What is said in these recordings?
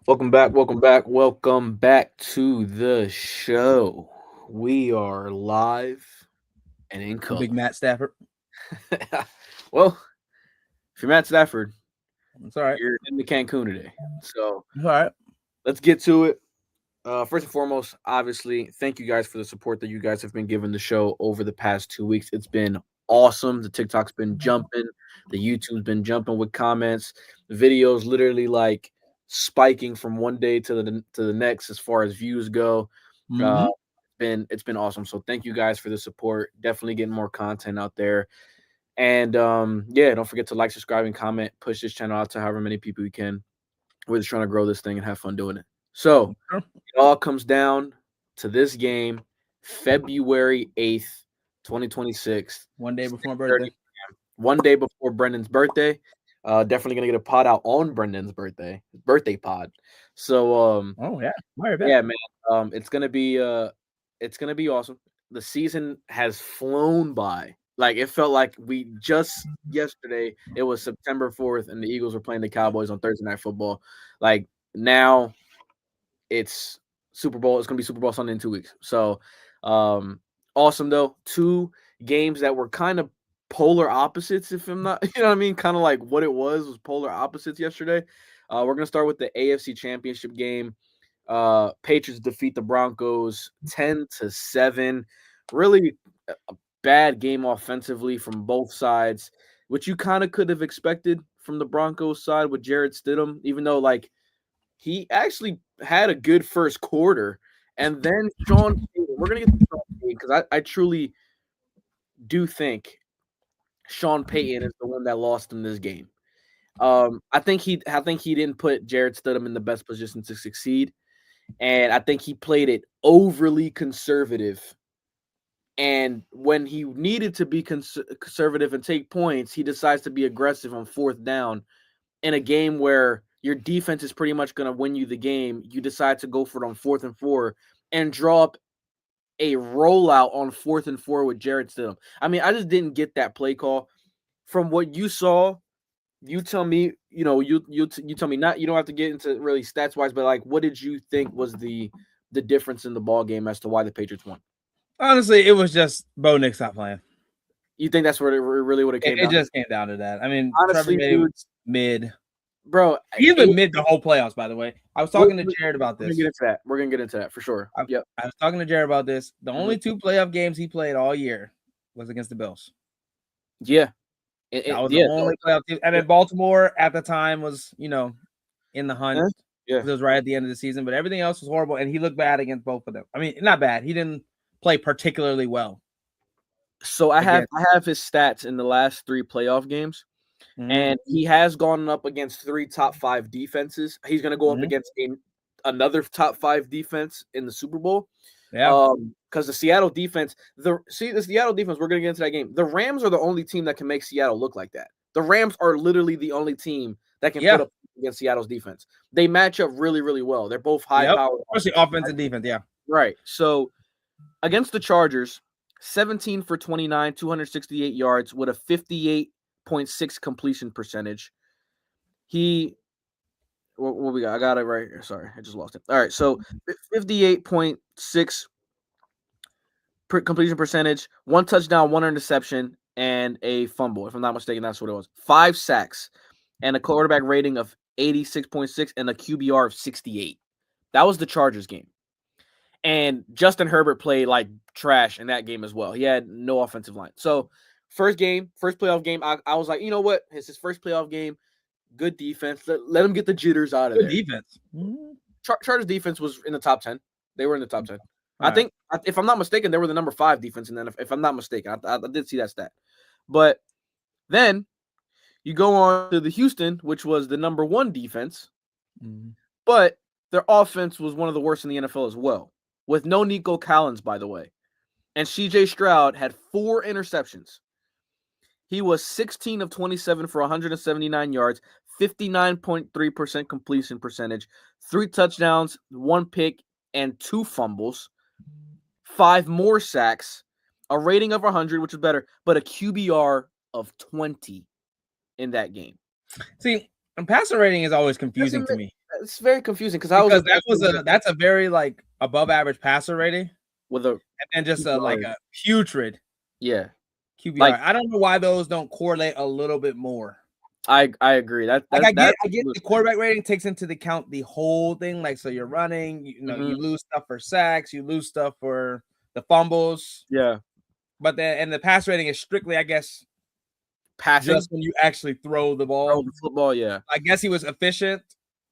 Welcome back to the show. We are live and in I'm color. Big Matt Stafford. Well, if you're Matt Stafford, It's all right. you're in the Cancun today. So It's all right. let's get to it. First and foremost, obviously, thank you guys for the support that you guys have been giving the show over the past 2 weeks. It's been awesome. The TikTok's been jumping, the YouTube's been jumping with comments, the videos literally like spiking from one day to the next as far as views go. Uh, Mm-hmm. it's been awesome. So thank you guys for the support. Definitely getting more content out there. And yeah, don't forget to like, subscribe, and comment. Push this channel out to however many people you can. We're just trying to grow this thing and have fun doing it. So Sure. it all comes down to this game, February 8th, 2026, One day before my 6:30 birthday. p.m. One day before Brendan's birthday. Definitely gonna get a pod out on Brendan's birthday pod. So Oh yeah. All right, bet. yeah, man. It's gonna be awesome. The season has flown by. Like it felt like we just yesterday it was September 4th and the Eagles were playing the Cowboys on Thursday Night Football. Like now it's Super Bowl. It's gonna be Super Bowl Sunday in 2 weeks. So awesome though. Two games that were kind of polar opposites, if I'm not, you know what I mean? Kind of like what it was polar opposites yesterday. We're gonna start with the AFC Championship game. Patriots defeat the Broncos 10-7. Really a bad game offensively from both sides, which you kind of could have expected from the Broncos side with Jared Stidham, even though like he actually had a good first quarter. And then Sean Payton, we're gonna get to Sean Payton because I truly do think Sean Payton is the one that lost him this game. I think he didn't put Jared Stidham in the best position to succeed, and I think he played it overly conservative. And when he needed to be conservative and take points, he decides to be aggressive on fourth down in a game where your defense is pretty much going to win you the game. You decide to go for it on 4th and 4 and draw up a rollout on 4th and 4 with Jared Stidham. I mean, I just didn't get that play call. From what you saw, you tell me, you tell me, not, you don't have to get into really stats wise, but like what did you think was the difference in the ball game as to why the Patriots won? Honestly, it was just Bo Nick stopped playing. You think that's what it really what it It, came it down to? just came down to that. I mean, Trevor Honestly, made it dude, mid. bro, He's been mid the whole playoffs, by the way. I was we're, talking to we're Jared about gonna this. get into that. We're gonna get into that for sure. I, Yep. I was talking to Jared about this. The Mhm. only two playoff games he played all year was against the Bills. Yeah. That was the Yeah. only playoff team. And Yeah. then Baltimore at the time was, in the hunt. Yeah. It was right at the end of the season, but everything else was horrible, and he looked bad against both of them. I mean, not bad. He didn't play particularly well So I have against. I have his stats in the last three playoff games, Mhm, and he has gone up against three top five defenses. He's going to go up mhm. against another top five defense in the Super Bowl. Yeah. Because the Seattle defense, the Seattle defense, we're going to get into that game. The Rams are the only team that can make Seattle look like that. The Rams are literally the only team that can put Yeah. up against Seattle's defense. They match up really, really well. They're both high Yep. powered. Especially offense and defense. Yeah. Right. So against the Chargers, 17 for 29, 268 yards with a 58.6 completion percentage. What we got? I got it right here. Sorry, I just lost it. All right, so 58.6 completion percentage, one touchdown, one interception, and a fumble. If I'm not mistaken, that's what it was. 5 sacks and a quarterback rating of 86.6 and a QBR of 68. That was the Chargers game. And Justin Herbert played like trash in that game as well. He had no offensive line. So first playoff game, I was like, you know what? It's his first playoff game. Good defense. Let him get the jitters out of Good there. defense. Mhm. Chargers defense was in the top 10. They were in the top 10. I All right. think, if I'm not mistaken, they were the number 5 defense. And then if I'm not mistaken, I did see that stat. But then you go on to the Houston, which was the number 1 defense, Mhm. but their offense was one of the worst in the NFL as well, with no Nico Collins, by the way. And CJ Stroud had 4 interceptions. He was 16 of 27 for 179 yards, 59.3% completion percentage, 3 touchdowns, 1 pick, and 2 fumbles, 5 more sacks, a rating of 100, which is better, but a QBR of 20 in that game. See, and passer rating is always confusing Doesn't to make, me. it's very confusing because that's a very like above average passer rating with a and just like a putrid QBR. Like, I don't know why those don't correlate a little bit more. I agree. I get the quarterback rating takes into account the whole thing. Like, so you're running, you lose stuff for sacks, you lose stuff for the fumbles. Yeah. But then the pass rating is strictly, I guess, passing just when you actually throw the ball. Throw the football, yeah. I guess he was efficient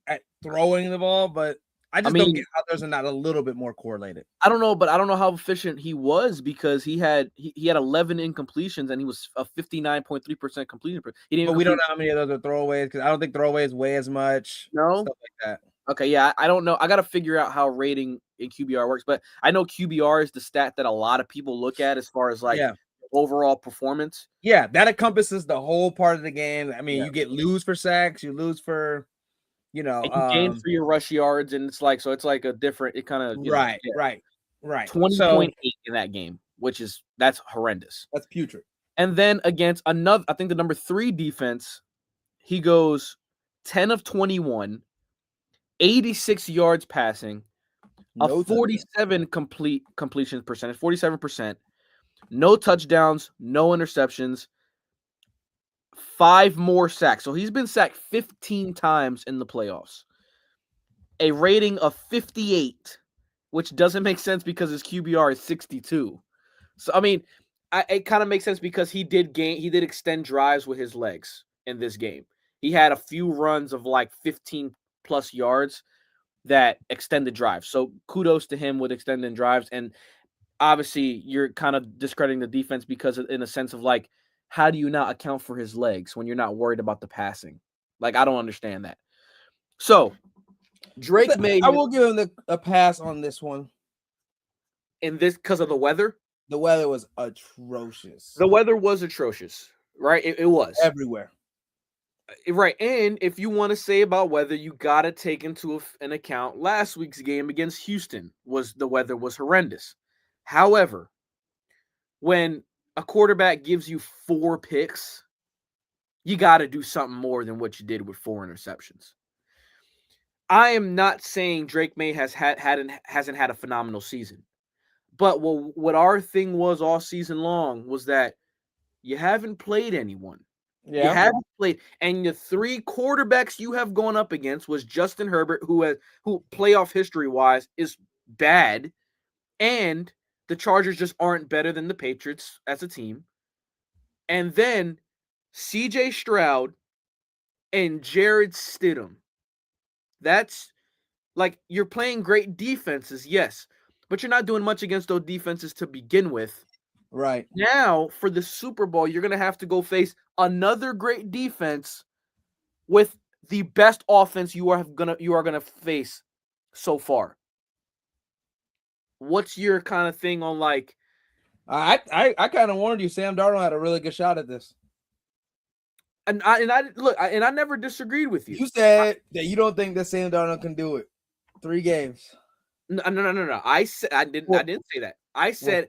at throwing the ball, but I don't get how those are not a little bit more correlated. I don't know, but I don't know how efficient he was because he had 11 incompletions and he was a 59.3% completion. But we don't know how many of those are throwaways because I don't think throwaways weigh as much. No, stuff like that. Okay, yeah, I don't know. I got to figure out how rating in QBR works, but I know QBR is the stat that a lot of people look at as far as like overall performance. Yeah, that encompasses the whole part of the game. I mean, you lose for sacks, you lose for. You gain for your rush yards, and it's like a different. It kind of right. 20.8 in that game, that's horrendous. That's putrid. And then against another, I think the number 3 defense, he goes 10 of 21, 86 yards passing, a 47 completion percentage, 47%, no touchdowns, no interceptions. 5 more sacks. So he's been sacked 15 times in the playoffs. A rating of 58, which doesn't make sense because his QBR is 62. So, I mean, it kind of makes sense because he did extend drives with his legs in this game. He had a few runs of like 15 plus yards that extended drives. So kudos to him with extending drives. And obviously you're kind of discrediting the defense because in a sense of like, how do you not account for his legs when you're not worried about the passing? Like, I don't understand that. So, Drake May. I will give him a pass on this one. In this, because of the weather? The weather was atrocious. The weather was atrocious, right? It was. Everywhere. Right. And if you want to say about weather, you got to take into an account last week's game against Houston. The weather was horrendous. However, when a quarterback gives you 4 picks, you got to do something more than what you did with 4 interceptions. I am not saying Drake May hasn't had a phenomenal season, but what our thing was all season long was that you haven't played anyone. Yeah. You haven't played, and the 3 quarterbacks you have gone up against was Justin Herbert, who playoff history wise is bad, and the Chargers just aren't better than the Patriots as a team. And then CJ Stroud and Jared Stidham. That's like, you're playing great defenses, yes, but you're not doing much against those defenses to begin with. Right. Now, for the Super Bowl, you're going to have to go face another great defense with the best offense you are going to face so far. What's your kind of thing on like? I kind of warned you. Sam Darnold had a really good shot at this, and I never disagreed with you. You said that you don't think that Sam Darnold can do it. 3 games. No. I said I didn't say that. I said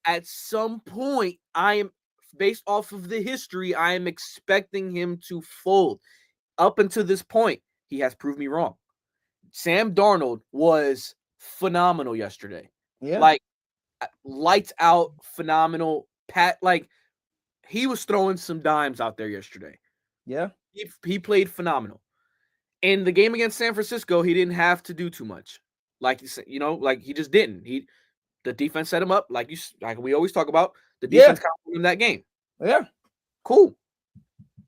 at some point I am, based off of the history, I am expecting him to fold. Up until this point, he has proved me wrong. Sam Darnold was phenomenal yesterday. Yeah. Like, lights out, phenomenal. Like, he was throwing some dimes out there yesterday. Yeah. He played phenomenal. In the game against San Francisco, he didn't have to do too much. Like, like he just didn't. The defense set him up, like we always talk about. The defense kind of won him that game. Yeah. Cool.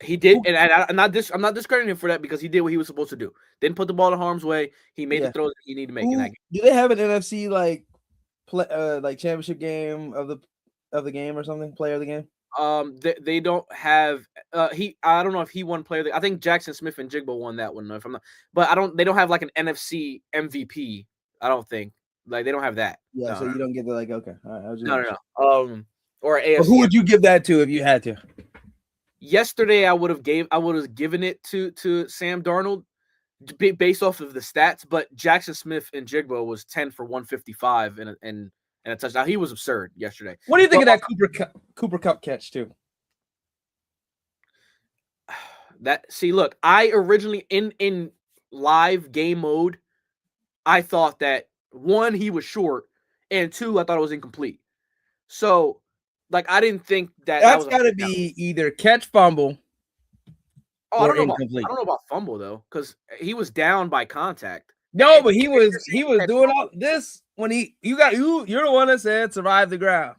He did, and I'm not discrediting him for that because he did what he was supposed to do. Didn't put the ball in harm's way. He made the throws that he needed to make in that game. Do they have an NFC like championship game of the game or something? Player of the game? They don't have. I don't know if he won player. I think Jackson Smith and Jigba won that one. If I'm not, but they don't have like an NFC MVP. I don't think they don't have that. Yeah, so you don't get the like. Okay, all right. No. Or AFC. But who would you give that to if you had to? Yesterday, I would have given it to Sam Darnold based off of the stats, but Jackson Smith and Jigba was 10 for 155 and a touchdown. He was absurd yesterday. What do you think of that Cooper Kupp catch too? Look, I originally in live game mode, I thought that 1, he was short, and 2, I thought it was incomplete. So, like, I didn't think that That's was a got to first down. be either catch fumble I or don't know incomplete. about fumble though, because he was down by contact. No, And but he was doing fumble. all this when you're the one that said survive the ground.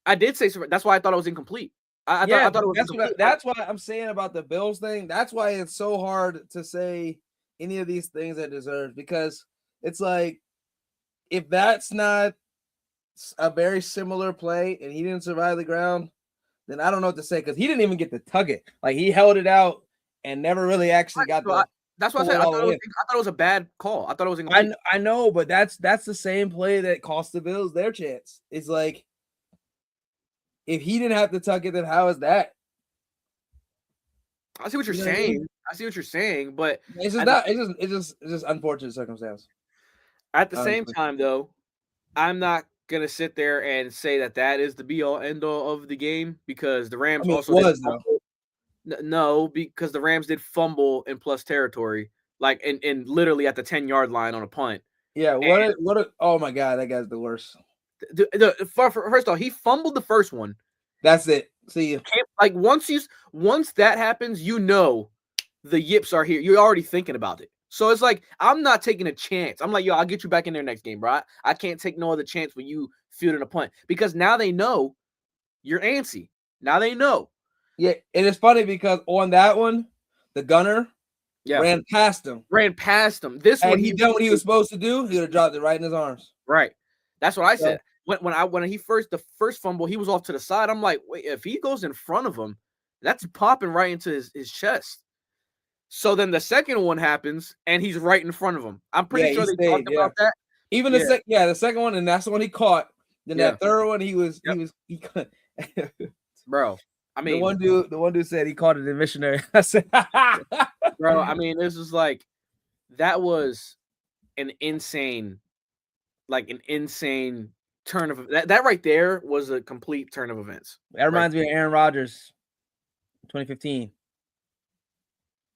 I did say that's why I thought it was incomplete. I thought it was incomplete. That's what I'm saying about the Bills thing. That's why it's so hard to say any of these things that deserve, because it's like, if that's not a very similar play and he didn't survive the ground, then I don't know what to say, because he didn't even get to tug it. Like, he held it out and never really actually got the. That's why I said I thought it was a bad call. I thought it was incomplete. I know, but that's the same play that cost the Bills their chance. It's like, if he didn't have to tuck it, then how is that? I see what you're saying. I see what you're saying, but it's just it's just unfortunate circumstance. At the same time, though, I'm not gonna sit there and say that is the be all end all of the game, because the Rams No, because the Rams did fumble in plus territory, like in literally at the 10-yard line on a punt. Yeah, oh my God, that guy's the worst. First off, he fumbled the first one. That's it. See, like once that happens, the yips are here. You're already thinking about it. So it's like, I'm not taking a chance. I'm like, yo, I'll get you back in there next game, bro. I can't take no other chance when you fielding a punt, because now they know you're antsy. Now they know. Yeah, and it's funny because on that one, the gunner ran past him. This one, he done what he was supposed to do. He would have dropped it right in his arms. Right. That's what I said. When he the first fumble, he was off to the side. I'm like, wait, if he goes in front of him, that's popping right into his chest. So then the second one happens, and he's right in front of him. I'm pretty sure they talked about that. Even the second one, and that's the one he caught. Then that third one, he bro. I mean, the one dude said he caught it in missionary. I said, bro, I mean, this is like, that was an insane turn of that right there was a complete turn of events. That reminds me of Aaron Rodgers, 2015.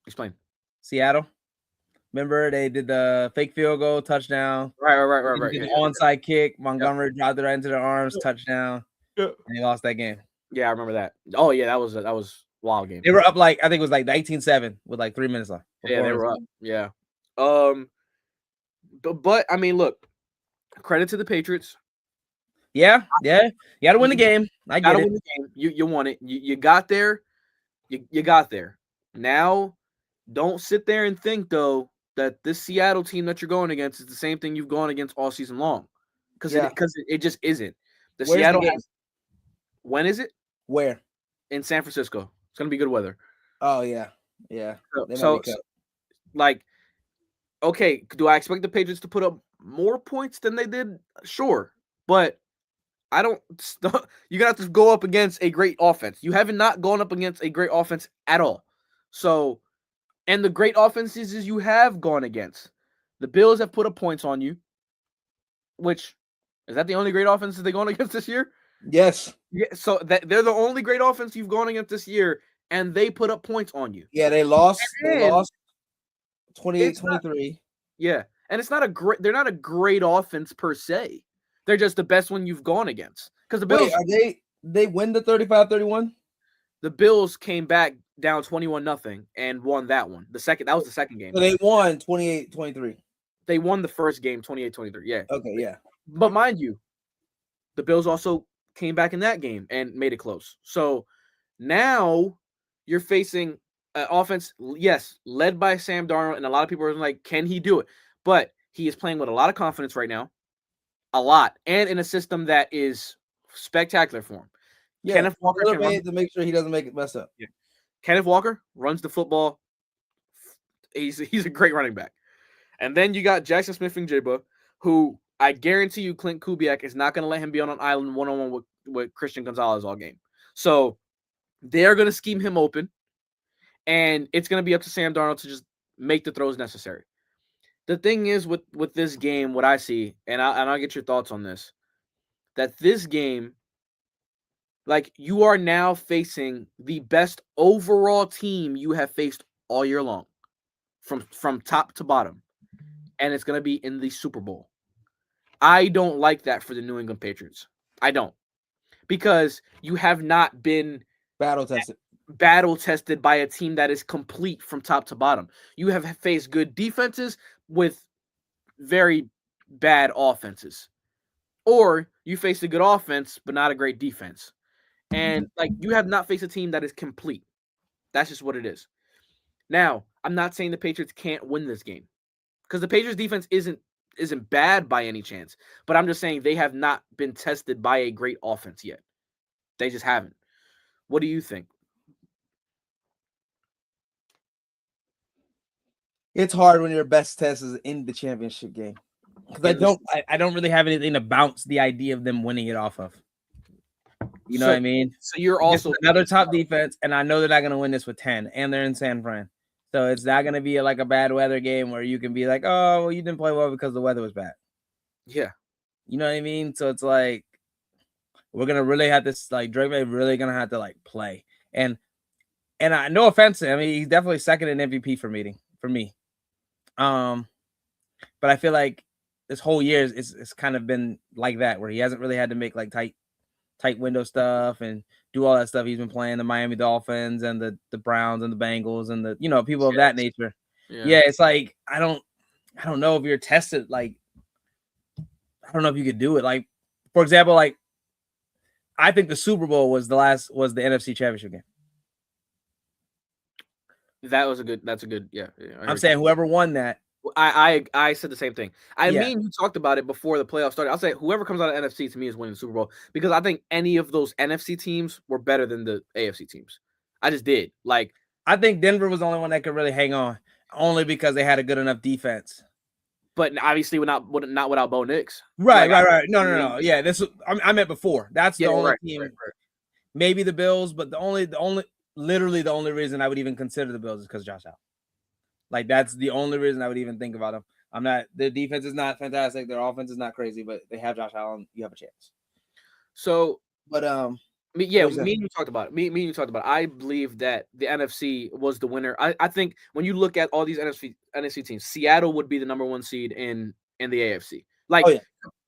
Explain. Seattle. Remember, they did the fake field goal, touchdown. Right. The onside kick. Montgomery dropped it right into their arms, touchdown. And they lost that game. Yeah, I remember that. Oh yeah, that was a wild game. They were up I think it was 19-7 with 3 minutes left. Yeah, they were up. Yeah. But I mean, look, credit to the Patriots. Yeah. You got to win the game. I get it. Win the game. You won it. You got there. You got there. Now, don't sit there and think though that this Seattle team that you're going against is the same thing you've gone against all season long, because it just isn't. When is it? Where? In San Francisco. It's gonna be good weather. Oh yeah. So like, okay, do I expect the Patriots to put up more points than they did? Sure, but I don't. You're gonna have to go up against a great offense. You haven't not gone up against a great offense at all. So, and the great offenses you have gone against, the Bills have put up points on you. Which is that the only great offenses they're going against this year? Yes. Yeah. So they're the only great offense you've gone against this year, and they put up points on you. Yeah, they lost. They lost 28-23. Yeah, and it's not they're not a great offense per se. They're just the best one you've gone against. Because the Bills, they win the 35-31? The Bills came back down 21-0 and won that one. That was the second game. So they won 28-23. They won the first game 28-23. Yeah. Okay, yeah. But mind you, the Bills also came back in that game and made it close. So now you're facing an offense, yes, led by Sam Darnold, and a lot of people are like, can he do it? But he is playing with a lot of confidence right now. A lot. And in a system that is spectacular for him. Yeah, Kenneth Walker to make sure he doesn't make it mess up. Yeah. Kenneth Walker runs the football. He's a great running back. And then you got Jackson Smith-Njigba, who I guarantee you Clint Kubiak is not going to let him be on an island one-on-one with Christian Gonzalez all game. So they're going to scheme him open, and it's going to be up to Sam Darnold to just make the throws necessary. The thing is with this game, what I see, and I'll get your thoughts on this, that this game, like, you are now facing the best overall team you have faced all year long. from top to bottom, and it's going to be in the Super Bowl. I don't like that for the New England Patriots. I don't, because you have not been battle tested by a team that is complete from top to bottom. You have faced good defenses with very bad offenses, or you faced a good offense but not a great defense. And like, you have not faced a team that is complete. That's just what it is. Now, I'm not saying the Patriots can't win this game, because the Patriots defense isn't bad by any chance, but I'm just saying they have not been tested by a great offense yet. They just haven't. What do you think? It's hard when your best test is in the championship game, because I don't really have anything to bounce the idea of them winning it off of. You know what I mean? So you're also another top defense, and I know they're not going to win this with 10, and they're in San Fran. So it's not going to be like a bad weather game where you can be like, oh, well, you didn't play well because the weather was bad. Yeah. You know what I mean? So it's like, we're going to really have this, like, Drake May really going to have to, like, play. And I, no offense to him, he's definitely second in MVP for me. But I feel like this whole year it's kind of been like that, where he hasn't really had to make like tight window stuff and do all that stuff. He's been playing the Miami Dolphins and the Browns and the Bengals and the, you know, people of that nature. Yeah, it's like I don't know if you're tested. Like, I don't know if you could do it. Like, for example, like I think the Super Bowl was the NFC Championship game. That's a good. Yeah. I'm saying whoever won that. I said the same thing. mean, you talked about it before the playoffs started. I'll say whoever comes out of NFC to me is winning the Super Bowl, because I think any of those NFC teams were better than the AFC teams. I just did. Like, I think Denver was the only one that could really hang on, only because they had a good enough defense. But obviously, not without Bo Nix. Right. No. Yeah, I meant before. That's the only team. Right. Maybe the Bills, but literally the only reason I would even consider the Bills is because Josh Allen. Like, that's the only reason I would even think about them. Their defense is not fantastic. Their offense is not crazy, but they have Josh Allen. You have a chance. So, but me and you talked about it. Me and you talked about it. I believe that the NFC was the winner. I think when you look at all these NFC teams, Seattle would be the number 1 seed in the AFC. Like,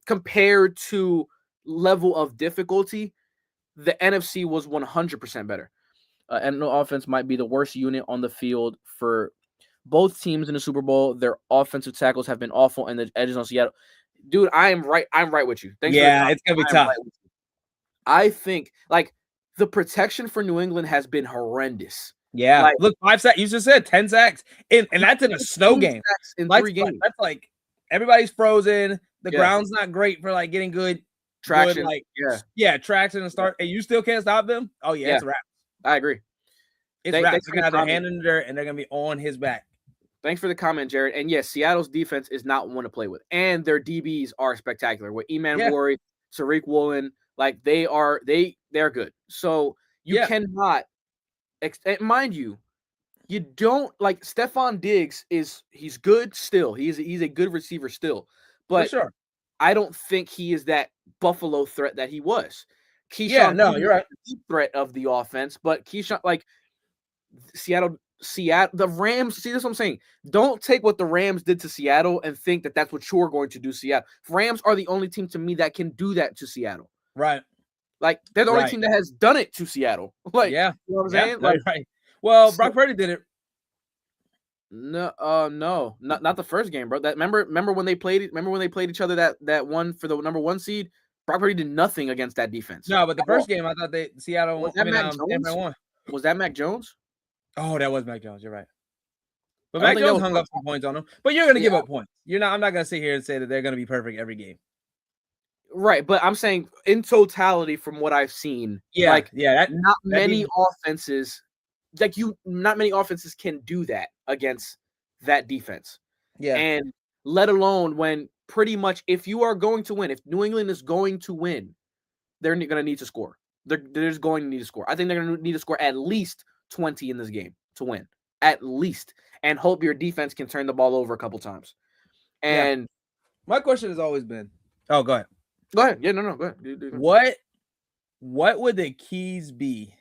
compared to level of difficulty, the NFC was 100% better. And no offense might be the worst unit on the field for both teams in the Super Bowl. Their offensive tackles have been awful, and the edges on Seattle. Dude, I'm right with you. Thanks. Yeah, it's gonna be tough. Right, I think like the protection for New England has been horrendous. Yeah, like, look, 5 sacks. You just said 10 sacks, and that's in a snow game. In 3 games. That's like everybody's frozen. The ground's not great for like getting good traction. Traction and start, and you still can't stop them. Oh yeah, it's a wrap. I agree. It's wrap. They're gonna have their hand in the dirt, and they're gonna be on his back. Thanks for the comment, Jared. And yes, Seattle's defense is not one to play with, and their DBs are spectacular. With Eman Ward, Tariq Woolen, like they're good. So you cannot, mind you, you don't like Stephon Diggs he's good still. He's a good receiver still, but for sure. I don't think he is that Buffalo threat that he was. Keyshawn, you're right. The threat of the offense, but Keyshawn, like Seattle, the Rams. See, that's what I'm saying. Don't take what the Rams did to Seattle and think that that's what you're going to do. Seattle Rams are the only team to me that can do that to Seattle. Right. Like they're the only team that has done it to Seattle. Like, you know what I'm saying? Like, right. Well, Brock Purdy did it. No, not the first game, bro. That remember when they played each other that one for the number 1 seed. Brock Purdy did nothing against that defense. No, but the first game, I thought Seattle was that Mac Jones? Was that Mac Jones? Oh, that was Mac Jones. You're right. But Mac Jones hung up some points on him. But you're going to give up points. I'm not going to sit here and say that they're going to be perfect every game. Right, but I'm saying in totality from what I've seen, not many offenses can do that against that defense. Yeah. And let alone when pretty much if you are going to win, if New England is going to win, they're going to need to score. They're just going to need to score. I think they're going to need to score at least 20 in this game to win, at least, and hope your defense can turn the ball over a couple times. And my question has always been, go ahead. Yeah, no, go ahead. What would the keys be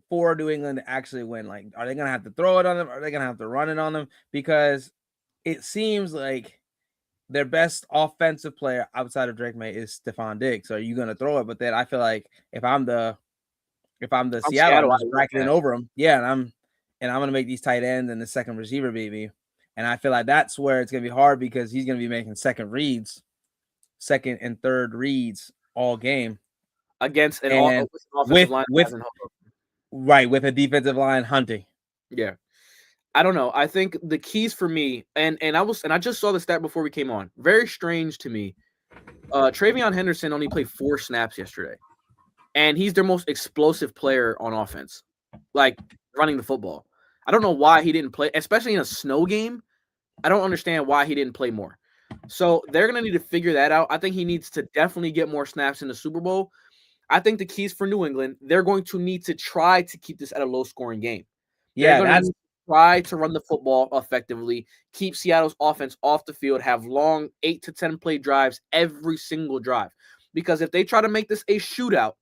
for New England to actually win? Like, are they gonna have to throw it on them? Are they gonna have to run it on them? Because it seems like their best offensive player outside of Drake May is Stephon Diggs. So are you gonna throw it? But then I feel like if I'm the I'm Seattle, I'm Seattle. I just want bracketing that. over them. Yeah, and I'm gonna make these tight ends and the second receiver beat me. And I feel like that's where it's gonna be hard because he's gonna be making second and third reads all game. Against an And offensive with line that with hasn't held up. right with a defensive line hunting. Yeah. I don't know. I think the keys for me, and I just saw the stat before we came on. Very strange to me. Travion Henderson only played 4 snaps yesterday, and he's their most explosive player on offense, like running the football. I don't know why he didn't play, especially in a snow game. I don't understand why he didn't play more. So they're gonna need to figure that out. I think he needs to definitely get more snaps in the Super Bowl. I think the keys for New England, they're going to need to try to keep this at a low-scoring game. They're Yeah, going to that's need to try to run the football effectively, keep Seattle's offense off the field, have long 8 to 10 play drives every single drive. Because if they try to make this a shootout,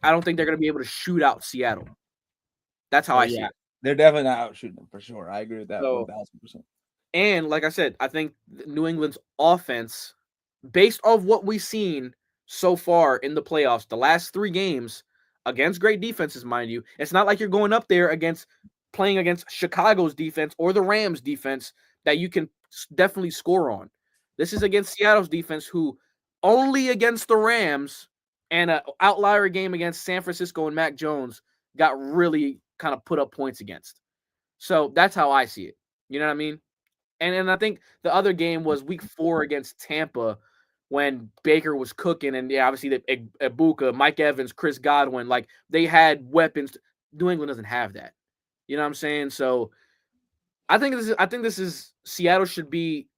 I don't think they're going to be able to shoot out Seattle. That's how oh I see yeah. it. They're definitely not out shooting them for sure. I agree with that So, 1000%. and like I said, I think New England's offense, based off what we've seen so far in the playoffs, the last 3 games against great defenses, mind you, it's not like you're going up there against playing against Chicago's defense or the Rams defense that you can definitely score on. This is against Seattle's defense, who only against the Rams and an outlier game against San Francisco and Mac Jones got really kind of put up points against. So that's how I see it. You know what I mean? And I think the other game was week 4 against Tampa when Baker was cooking, and yeah, obviously the Ibuka, Mike Evans, Chris Godwin, like they had weapons. New England doesn't have that. You know what I'm saying? So I think this is Seattle should be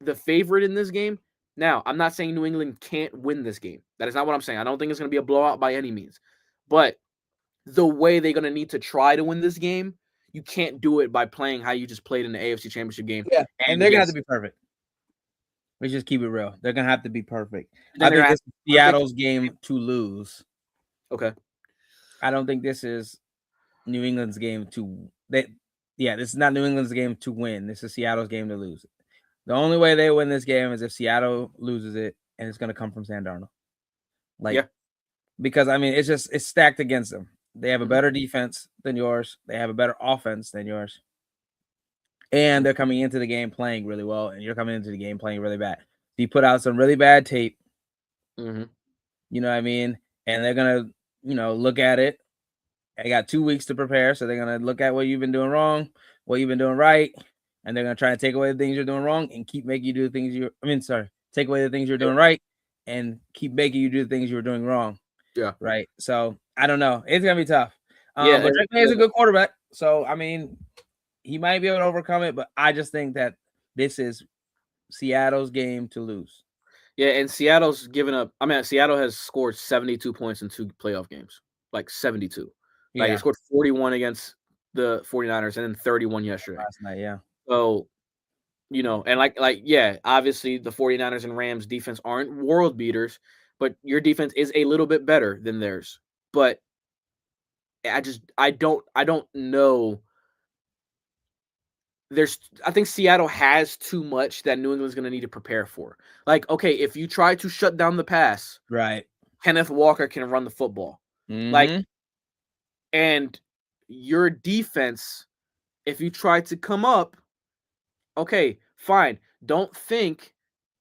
the favorite in this game. Now, I'm not saying New England can't win this game. That is not what I'm saying. I don't think it's going to be a blowout by any means. But the way they're going to need to try to win this game, you can't do it by playing how you just played in the AFC Championship game. Yeah, and And they're gonna have to against, be perfect. Let's just keep it real. They're gonna have to be perfect. then I they're think going to this have is perfect. Seattle's game to lose. Okay. I don't think this is New England's game to that. Yeah, this is not New England's game to win. This is Seattle's game to lose. The only way they win this game is if Seattle loses it, and it's gonna come from Sam Darnold. Like, Yeah. because I mean, it's stacked against them. They have a Mhm. better defense than yours. They have a better offense than yours. And they're coming into the game playing really well, and you're coming into the game playing really bad. You put out some really bad tape, Mhm. you know what I mean? And they're gonna, look at it. They got 2 weeks to prepare, so they're gonna look at what you've been doing wrong, what you've been doing right, and they're gonna try to take away the things you're doing wrong and keep making you do the things take away the things you're Yeah. doing right and keep making you do the things you were doing wrong. Yeah. Right. So I don't know. It's gonna be tough. Yeah. But Drake May is a good quarterback. So I mean, he might be able to overcome it, but I just think that this is Seattle's game to lose. Yeah, and Seattle's given up. I mean, Seattle has scored 72 points in 2 playoff games. Like 72. Like they Yeah. scored 41 against the 49ers and then 31 yesterday. Last night, yeah. So, and yeah, obviously the 49ers and Rams defense aren't world beaters, but your defense is a little bit better than theirs. But I don't know. I think Seattle has too much that New England's going to need to prepare for. Like, okay, if you try to shut down the pass, Right. Kenneth Walker can run the football. Like, Mm-hmm. and your defense, if you try to come up, okay, fine. Don't think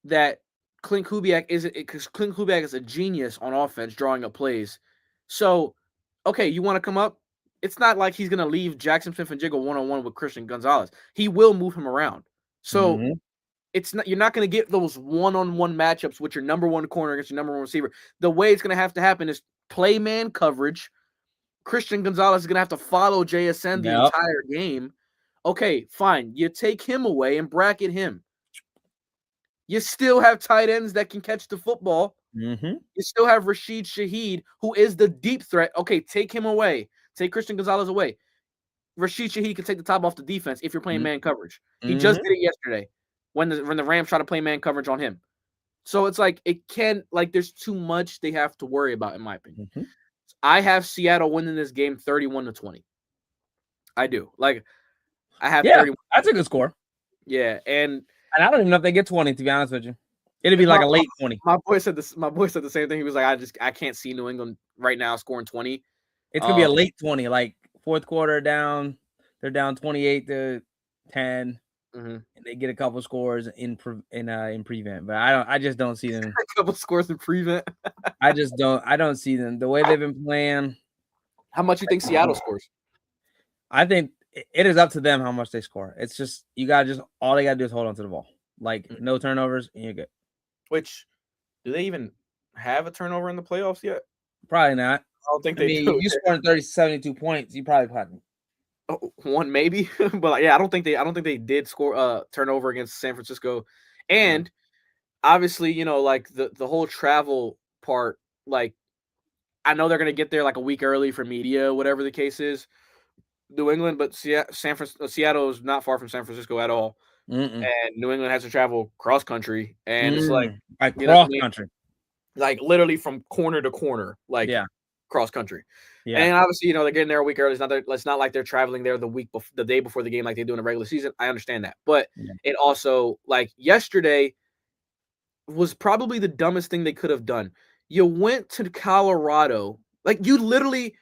that Clint Kubiak isn't, because Clint Kubiak is a genius on offense, drawing up plays. So, okay, you want to come up? It's not like he's gonna leave Jackson Smith and Jiggle 1-on-1 with Christian Gonzalez. He will move him around. So Mm-hmm. you're not gonna get those one-on-one matchups with your number one corner against your number one receiver. The way it's gonna have to happen is play man coverage. Christian Gonzalez is gonna have to follow JSN the Yep. entire game. Okay, fine. You take him away and bracket him. You still have tight ends that can catch the football. Mm-hmm. You still have Rashid Shaheed, who is the deep threat. Okay, take him away. Take Christian Gonzalez away. Rashid Shaheed can take the top off the defense if you're playing man coverage. He just did it yesterday when the Rams try to play man coverage on him. So it's like there's too much they have to worry about, in my opinion. Mm-hmm. I have Seattle winning this game 31-20. I do. Like, I have 31. That's a good score. Yeah, and I don't even know if they get 20. To be honest with you, it'd be like a late 20. My boy said this. My boy said the same thing. He was like, I can't see New England right now scoring 20. It's gonna be a late 20, like fourth quarter down. They're down 28-10. And they get a couple scores in prevent, but I just don't see them. A couple scores in prevent. I don't see them the way they've been playing. How much you think Seattle scores? I think it is up to them how much they score. It's just all they gotta do is hold on to the ball, like no turnovers, and you're good. Which, do they even have a turnover in the playoffs yet? Probably not. I don't think they do. You scoring 72 points, you probably. One maybe, but yeah, I don't think they did score turnover against San Francisco, and obviously, like the whole travel part, like I know they're gonna get there like a week early for media, whatever the case is, New England, but Seattle is not far from San Francisco at all, and New England has to travel cross country, and it's like cross country, like literally from corner to corner, like cross country. Yeah. And obviously, they're getting there a week early. It's not like they're traveling there the day before the game like they do in the regular season. I understand that. But it also, like yesterday, was probably the dumbest thing they could have done. You went to Colorado. Like, you literally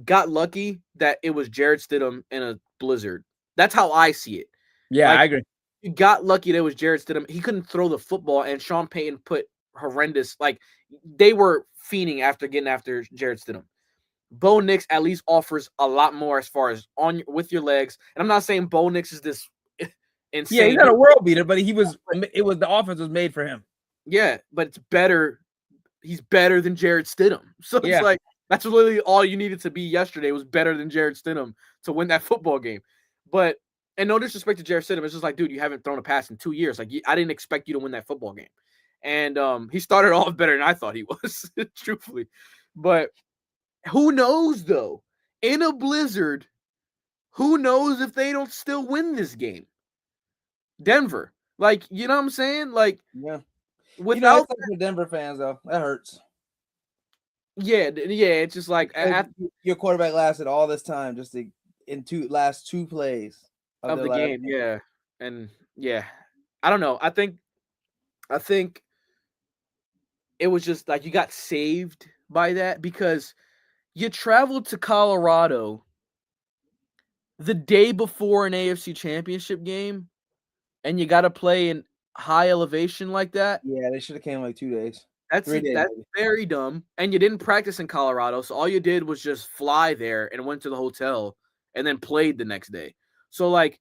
got lucky that it was Jarrett Stidham in a blizzard. That's how I see it. Yeah, I agree. You got lucky that it was Jarrett Stidham. He couldn't throw the football, and Sean Payton put horrendous, like, they were fiending after getting after Jarrett Stidham. Bo Nix at least offers a lot more as far as with your legs. And I'm not saying Bo Nix is this insane. Yeah, he's not a world beater, but the offense was made for him. Yeah, but it's better. He's better than Jarrett Stidham. So it's like, that's literally all you needed to be yesterday was better than Jarrett Stidham to win that football game. But, and no disrespect to Jarrett Stidham, it's just like, dude, you haven't thrown a pass in 2 years. Like, I didn't expect you to win that football game. And he started off better than I thought he was, truthfully. But who knows, though? In a blizzard, who knows if they don't still win this game? Denver. Like, you know what I'm saying? Like, yeah. Without for Denver fans, though, that hurts. Yeah, it's just like after your quarterback lasted all this time just last two plays of the game. Yeah. And yeah, I don't know. I think it was just like you got saved by that because you traveled to Colorado the day before an AFC Championship game, and you got to play in high elevation like that. Yeah, they should have came like 2 days. That's very dumb. And you didn't practice in Colorado, so all you did was just fly there and went to the hotel and then played the next day. So, like,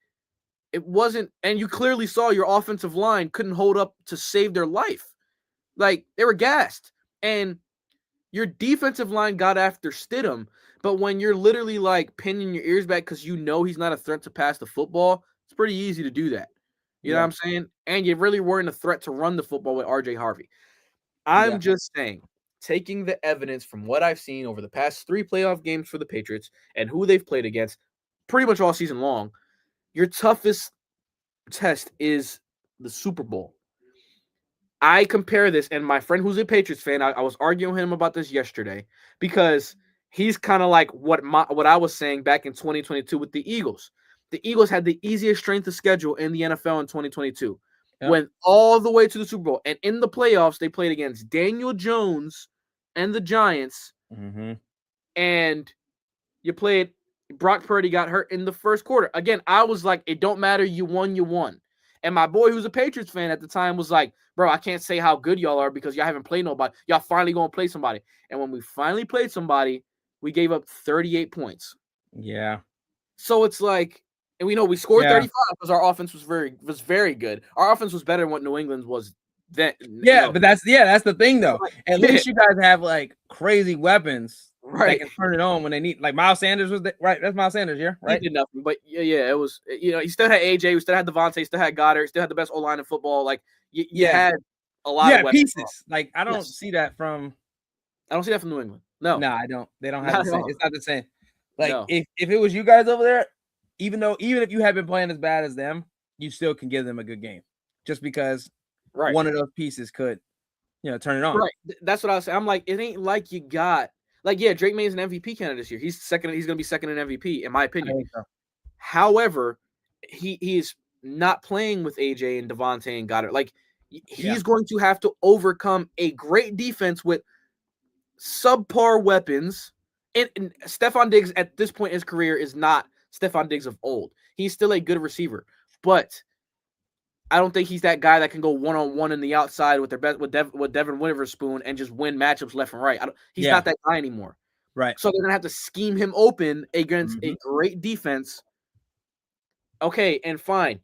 it wasn't – and you clearly saw your offensive line couldn't hold up to save their life. Like, they were gassed. And your defensive line got after Stidham, but when you're literally, like, pinning your ears back because you know he's not a threat to pass the football, it's pretty easy to do that. You know what I'm saying? And you really weren't a threat to run the football with R.J. Harvey. I'm just saying, taking the evidence from what I've seen over the past 3 playoff games for the Patriots and who they've played against pretty much all season long, your toughest test is the Super Bowl. I compare this, and my friend who's a Patriots fan, I was arguing with him about this yesterday because he's kind of like what I was saying back in 2022 with the Eagles. The Eagles had the easiest strength of schedule in the NFL in 2022. Yep. Went all the way to the Super Bowl. And in the playoffs, they played against Daniel Jones and the Giants. Mm-hmm. And you played Brock Purdy got hurt in the first quarter. Again, I was like, it don't matter. You won. And my boy, who's a Patriots fan at the time, was like, bro, I can't say how good y'all are because y'all haven't played nobody. Y'all finally going to play somebody. And when we finally played somebody, we gave up 38 points. Yeah. So it's like, and we know we scored 35 because our offense was very good. Our offense was better than what New England's was then. Yeah, but that's the thing though. At least you guys have like crazy weapons that can turn it on when they need. Like Miles Sanders was right. That's Miles Sanders, right? He did nothing, but yeah, it was. He still had AJ, we still had Devontae, still had Goddard, still had the best O line in football. Like you had a lot of weapons. Pieces. Like I don't see that from. I don't see that from New England. No, I don't. They don't have the same. It's not the same. Like if it was you guys over there. Even if you have been playing as bad as them, you still can give them a good game just because one of those pieces could, turn it on. Right. That's what I was saying. I'm like, it ain't like you got Like, yeah, Drake May is an MVP candidate this year. He's second. He's going to be second in MVP, in my I opinion. think so. However, he is not playing with AJ and Devontae and Goddard. Like, he's going to have to overcome a great defense with subpar weapons. And Stephon Diggs at this point in his career is not Stephon Diggs of old. He's still a good receiver, but I don't think he's that guy that can go one-on-one in the outside with Devin Witherspoon and just win matchups left and right. He's not that guy anymore. Right. So they're going to have to scheme him open against a great defense. Okay, and fine.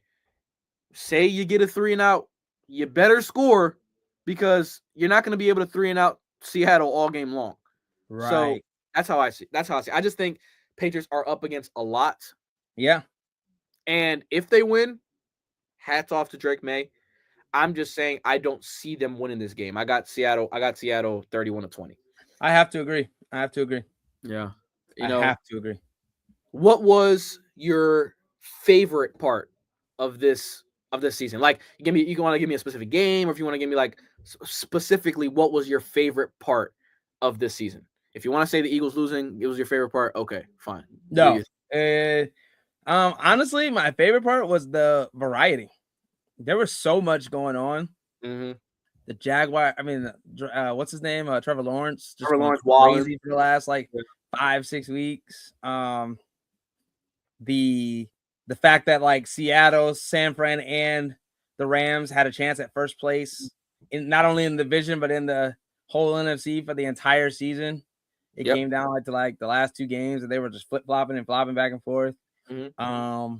Say you get a 3-and-out, you better score because you're not going to be able to 3-and-out Seattle all game long. Right. So that's how I see. I just think Patriots are up against a lot. Yeah. And if they win, hats off to Drake May. I'm just saying I don't see them winning this game. I got Seattle 31-20. I have to agree. Yeah. I have to agree. What was your favorite part of this season? Like, you want to give me a specific game, or if you want to give me like specifically what was your favorite part of this season? If you want to say the Eagles losing, it was your favorite part. Okay, fine. No. Honestly, my favorite part was the variety. There was so much going on. Mm-hmm. The Jaguar, what's his name? Trevor Lawrence. Trevor Lawrence crazy for the last 5-6 weeks. The fact that like Seattle, San Fran, and the Rams had a chance at first place in not only in the division but in the whole NFC for the entire season. It came down to the last 2 games, and they were just flip-flopping and flopping back and forth. Mm-hmm.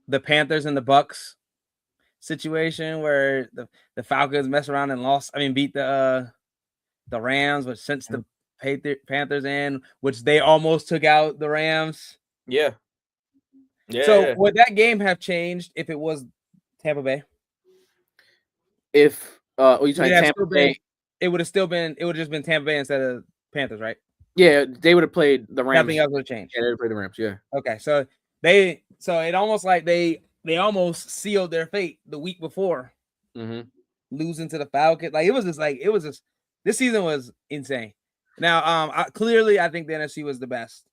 The Panthers and the Bucks situation where the Falcons mess around and beat the Rams, but since the Panthers in, which they almost took out the Rams. Yeah. So would that game have changed if it was Tampa Bay? If you talking Tampa Bay, it would have just been Tampa Bay instead of Panthers, right? Yeah, they would have played the Rams. Nothing else would have changed. Yeah, they would have played the Rams. Yeah. Okay, so it almost like they almost sealed their fate the week before, losing to the Falcons. This season was insane. Now, clearly, I think the NFC was the best.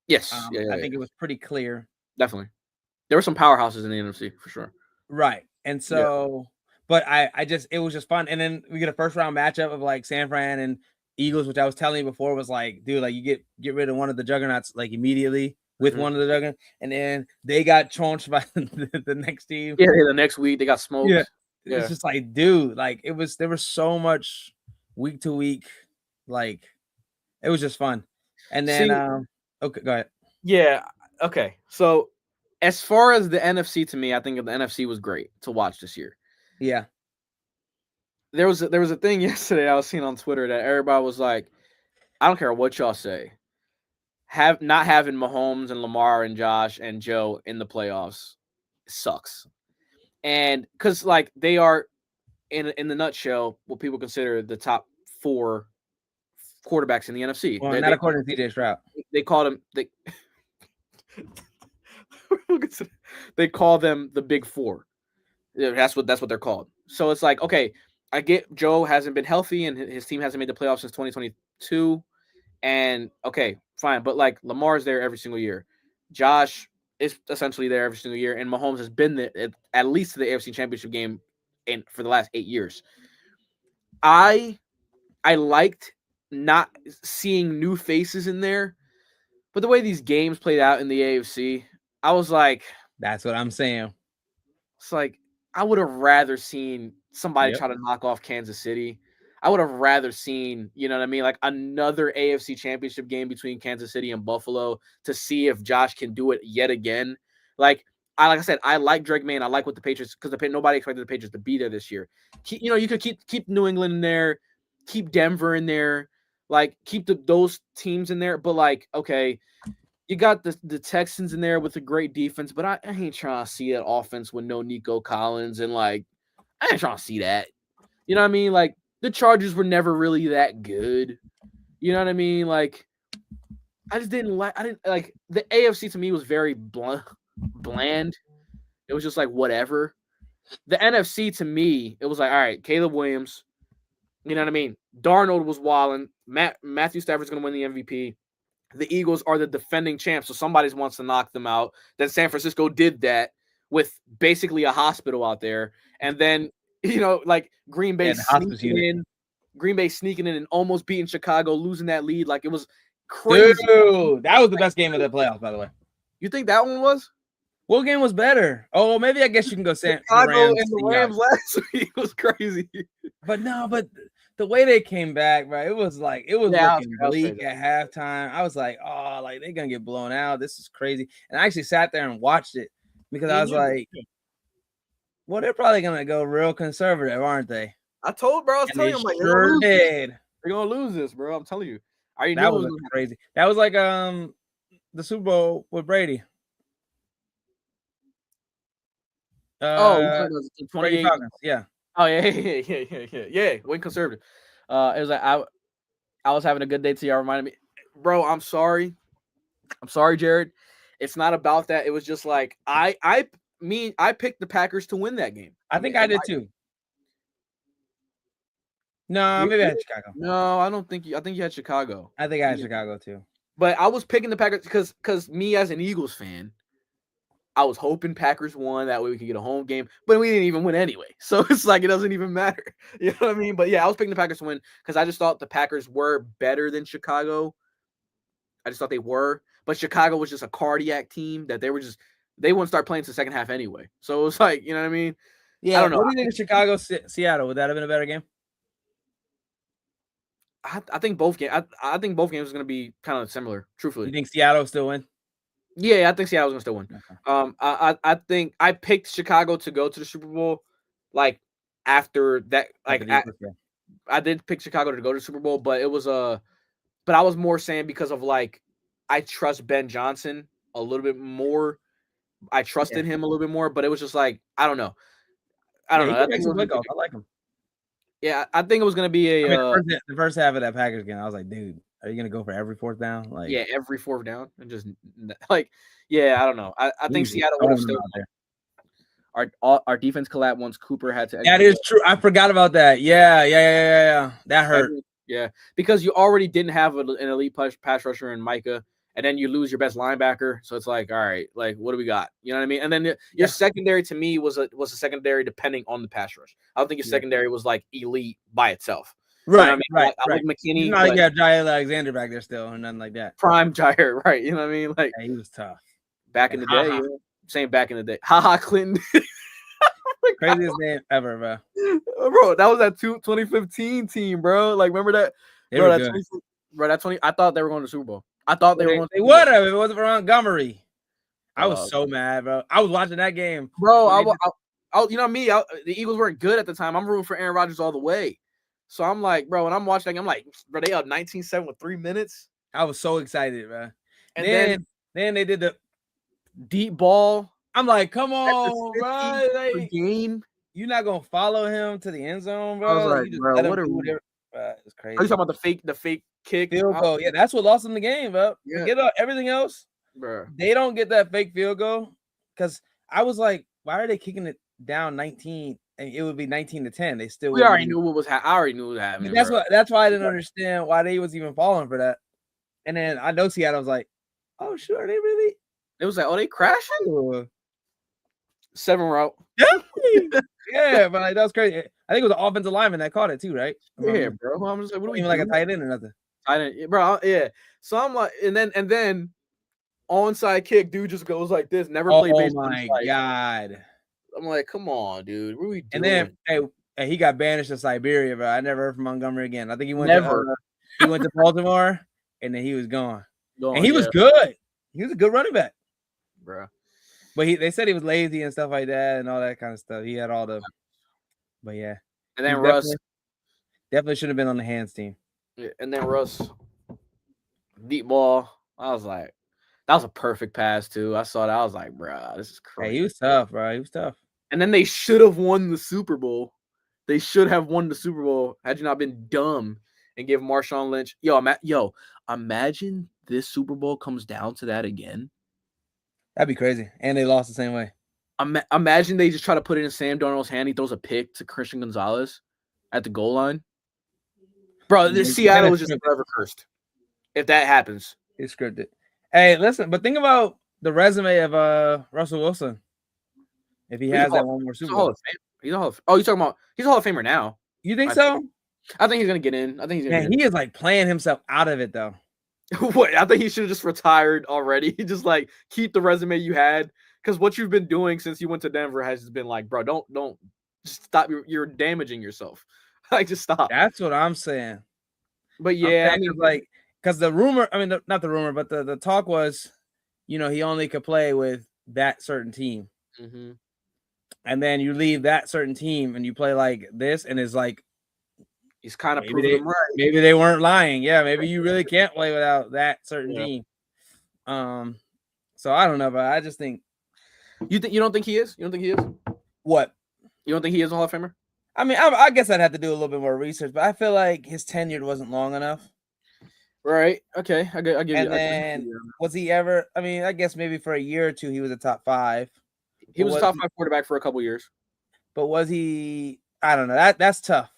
Yes, I think it was pretty clear. Definitely, there were some powerhouses in the NFC for sure. Right, and so, but it was just fun. And then we get a first round matchup of like San Fran and Eagles, which I was telling you before was like, dude, like you get rid of one of the juggernauts like immediately. With one of the juggernauts, and then they got tronched by the next team. Yeah, the next week they got smoked. Yeah. It's just like, dude, like there was so much week to week, like it was just fun. And then okay, go ahead. Yeah, okay. So as far as the NFC, to me, I think the NFC was great to watch this year. Yeah. There was a thing yesterday I was seeing on Twitter that everybody was like, I don't care what y'all say. Not having Mahomes and Lamar and Josh and Joe in the playoffs sucks. And because like they are in the nutshell what people consider the top 4 quarterbacks in the NFC. Well, not according to CJ Stroud. They call them they call them the Big 4. That's what they're called. So it's like, okay, I get Joe hasn't been healthy and his team hasn't made the playoffs since 2022. And okay, fine. But like Lamar's there every single year. Josh is essentially there every single year. And Mahomes has been there at least to the AFC Championship game for the last 8 years. I liked not seeing new faces in there. But the way these games played out in the AFC, I was like, that's what I'm saying. It's like I would have rather seen somebody try to knock off Kansas City. I would have rather seen, you know what I mean, like another AFC Championship game between Kansas City and Buffalo to see if Josh can do it yet again. Like I said, I like Drake May and I like what the Patriots, because nobody expected the Patriots to be there this year. You could keep New England in there, keep Denver in there, like keep those teams in there. But like, okay, you got the Texans in there with a great defense, but I ain't trying to see that offense with no Nico Collins, and like I ain't trying to see that. You know what I mean? Like the Chargers were never really that good. You know what I mean? Like I didn't like the AFC to me was very bland. It was just like whatever. The NFC to me, it was like, all right, Caleb Williams, You know what I mean? Darnold was wilding. Matthew Stafford's going to win the MVP. The Eagles are the defending champs, so somebody wants to knock them out. Then San Francisco did that with basically a hospital out there. And then, like Green Bay sneaking in and almost beating Chicago, losing that lead. Like, it was crazy. Dude, that was the best game of the playoffs, by the way. You think that one was? What game was better? Oh, maybe I guess you can go Chicago Rams and the Rams last week was crazy. But the way they came back, bro, it was looking bleak at halftime. I was like, oh, like they're gonna get blown out. This is crazy. And I actually sat there and watched it because I was like, well, they're probably gonna go real conservative, aren't they? I was telling you, I'm like, sure did. They're gonna lose this, bro. I'm telling you. That was crazy. That was like the Super Bowl with Brady. You're 28 Falcons, yeah. Oh yeah. Went conservative. It was like I was having a good day till y'all reminded me, bro. I'm sorry, Jared. It's not about that. It was just like I picked the Packers to win that game. I think I did too. No, maybe I had Chicago. No, I don't think you. I think you had Chicago. I think I had Chicago too. But I was picking the Packers because me as an Eagles fan, I was hoping Packers won. That way we could get a home game. But we didn't even win anyway. So it's like it doesn't even matter. You know what I mean? But yeah, I was picking the Packers to win because I just thought the Packers were better than Chicago. I just thought they were. But Chicago was just a cardiac team that they wouldn't start playing to the second half anyway. So it was like, you know what I mean? Yeah. I don't know. What do you think of Chicago, Seattle? Would that have been a better game? I think both games. I think both games are going to be kind of similar. Truthfully, you think Seattle will still win? Yeah, I think Seattle's going to still win. Okay. I think I picked Chicago to go to the Super Bowl. Like after that, I did pick Chicago to go to the Super Bowl, but it was but I was more saying because of like I trust Ben Johnson a little bit more. I trusted him a little bit more, but it was just like I don't know. I like him. Yeah, I think it was going to be the first half of that Packers game. I was like, dude, are you going to go for every fourth down? Like, yeah, every fourth down and just like, yeah, I don't know. I think Seattle would have still. Our defense collapsed once Cooper had to. That is true. I forgot about that. Yeah. That hurt. Yeah, because you already didn't have an elite pass rusher in Micah, and then you lose your best linebacker. So it's like, all right, like what do we got? You know what I mean? And then your secondary to me was a secondary depending on the pass rush. I don't think your secondary was like elite by itself. Right, you know what I mean? right. I like McKinney. Not like you have Jair Alexander back there still, and nothing like that. Prime Jair, right? You know what I mean? Like he was tough back in the day. You know? Saying back in the day, haha, Clinton. Craziest name ever, bro. Bro, that was that 2015 team, bro. Like, remember that? That 20. I thought they were going to the Super Bowl. I thought they were going. They would have if it wasn't for Montgomery. I was so mad, bro. I was watching that game, bro. You know me. The Eagles weren't good at the time. I'm rooting for Aaron Rodgers all the way. So I'm like, bro, when I'm watching that game, I'm like, bro, they up 19-7 with 3 minutes. I was so excited, bro. And then they did the deep ball. I'm like, come on, bro. Like, game. You're not gonna follow him to the end zone, bro. I was like, bro, what are we? It's crazy. Are you talking about the fake kick? Field goal. Yeah, that's what lost them the game, bro. Yeah. Forget about everything else. Bro. They don't get that fake field goal. Because I was like, why are they kicking it down 19? And it would be 19-10. They still. We already knew what was happening. I already knew what was happening. That's why I didn't understand why they was even falling for that. And then I know Seattle was like, oh, sure, they really. It was like, oh, they crashing. 7 route. Yeah, but like, that was crazy. I think it was an offensive lineman that caught it too, right? Yeah, bro. I'm just like, what are we even doing? Like a tight end or nothing? I didn't, bro. Yeah. So I'm like, and then onside kick, dude just goes like this. Never played baseball. Oh my god! I'm like, come on, dude. What are we doing? And then hey, he got banished to Siberia, bro. I never heard from Montgomery again. I think he went to Baltimore, and then he was gone. And he was good. He was a good running back, bro. But they said he was lazy and stuff like that and all that kind of stuff. He had all the, but yeah. And then Russ definitely should have been on the hands team. Yeah, and then Russ deep ball. I was like, that was a perfect pass too. I saw that. I was like, bro, this is crazy. Hey, he was tough, bro. He was tough. And then they should have won the Super Bowl. They should have won the Super Bowl had you not been dumb and give Marshawn Lynch. Imagine this Super Bowl comes down to that again. That'd be crazy. And they lost the same way. Imagine they just try to put it in Sam Darnold's hand. He throws a pick to Christian Gonzalez at the goal line. Bro, this Seattle was just forever cursed. If that happens, it's scripted. Hey, listen, but think about the resume of Russell Wilson. If he has that one more Super Bowl, he's a Hall of. Oh, you talking about? He's a Hall of Famer now. You think so? I think he's gonna get in. I think he's gonna. Man, he is like playing himself out of it though. What? I think he should have just retired already. Just like keep the resume you had, because what you've been doing since you went to Denver has just been like, bro, don't just stop. You're damaging yourself. Like, just stop. That's what I'm saying. But yeah, I mean, like, because the rumor, I mean, not the rumor, but the talk was, he only could play with that certain team. Mm-hmm. And then you leave that certain team and you play like this, and it's like, he's kind of proving them right. Maybe they weren't lying. Yeah, maybe you really can't play without that certain team. So I don't know, but I just think you don't think he is? You don't think he is? What? You don't think he is a Hall of Famer? I mean, I guess I'd have to do a little bit more research, but I feel like his tenure wasn't long enough. Right. Okay. I give you. And then was he ever? I mean, I guess maybe for a year or two he was a top 5. He was a top 5 quarterback for a couple years. But was he? I don't know. That's tough.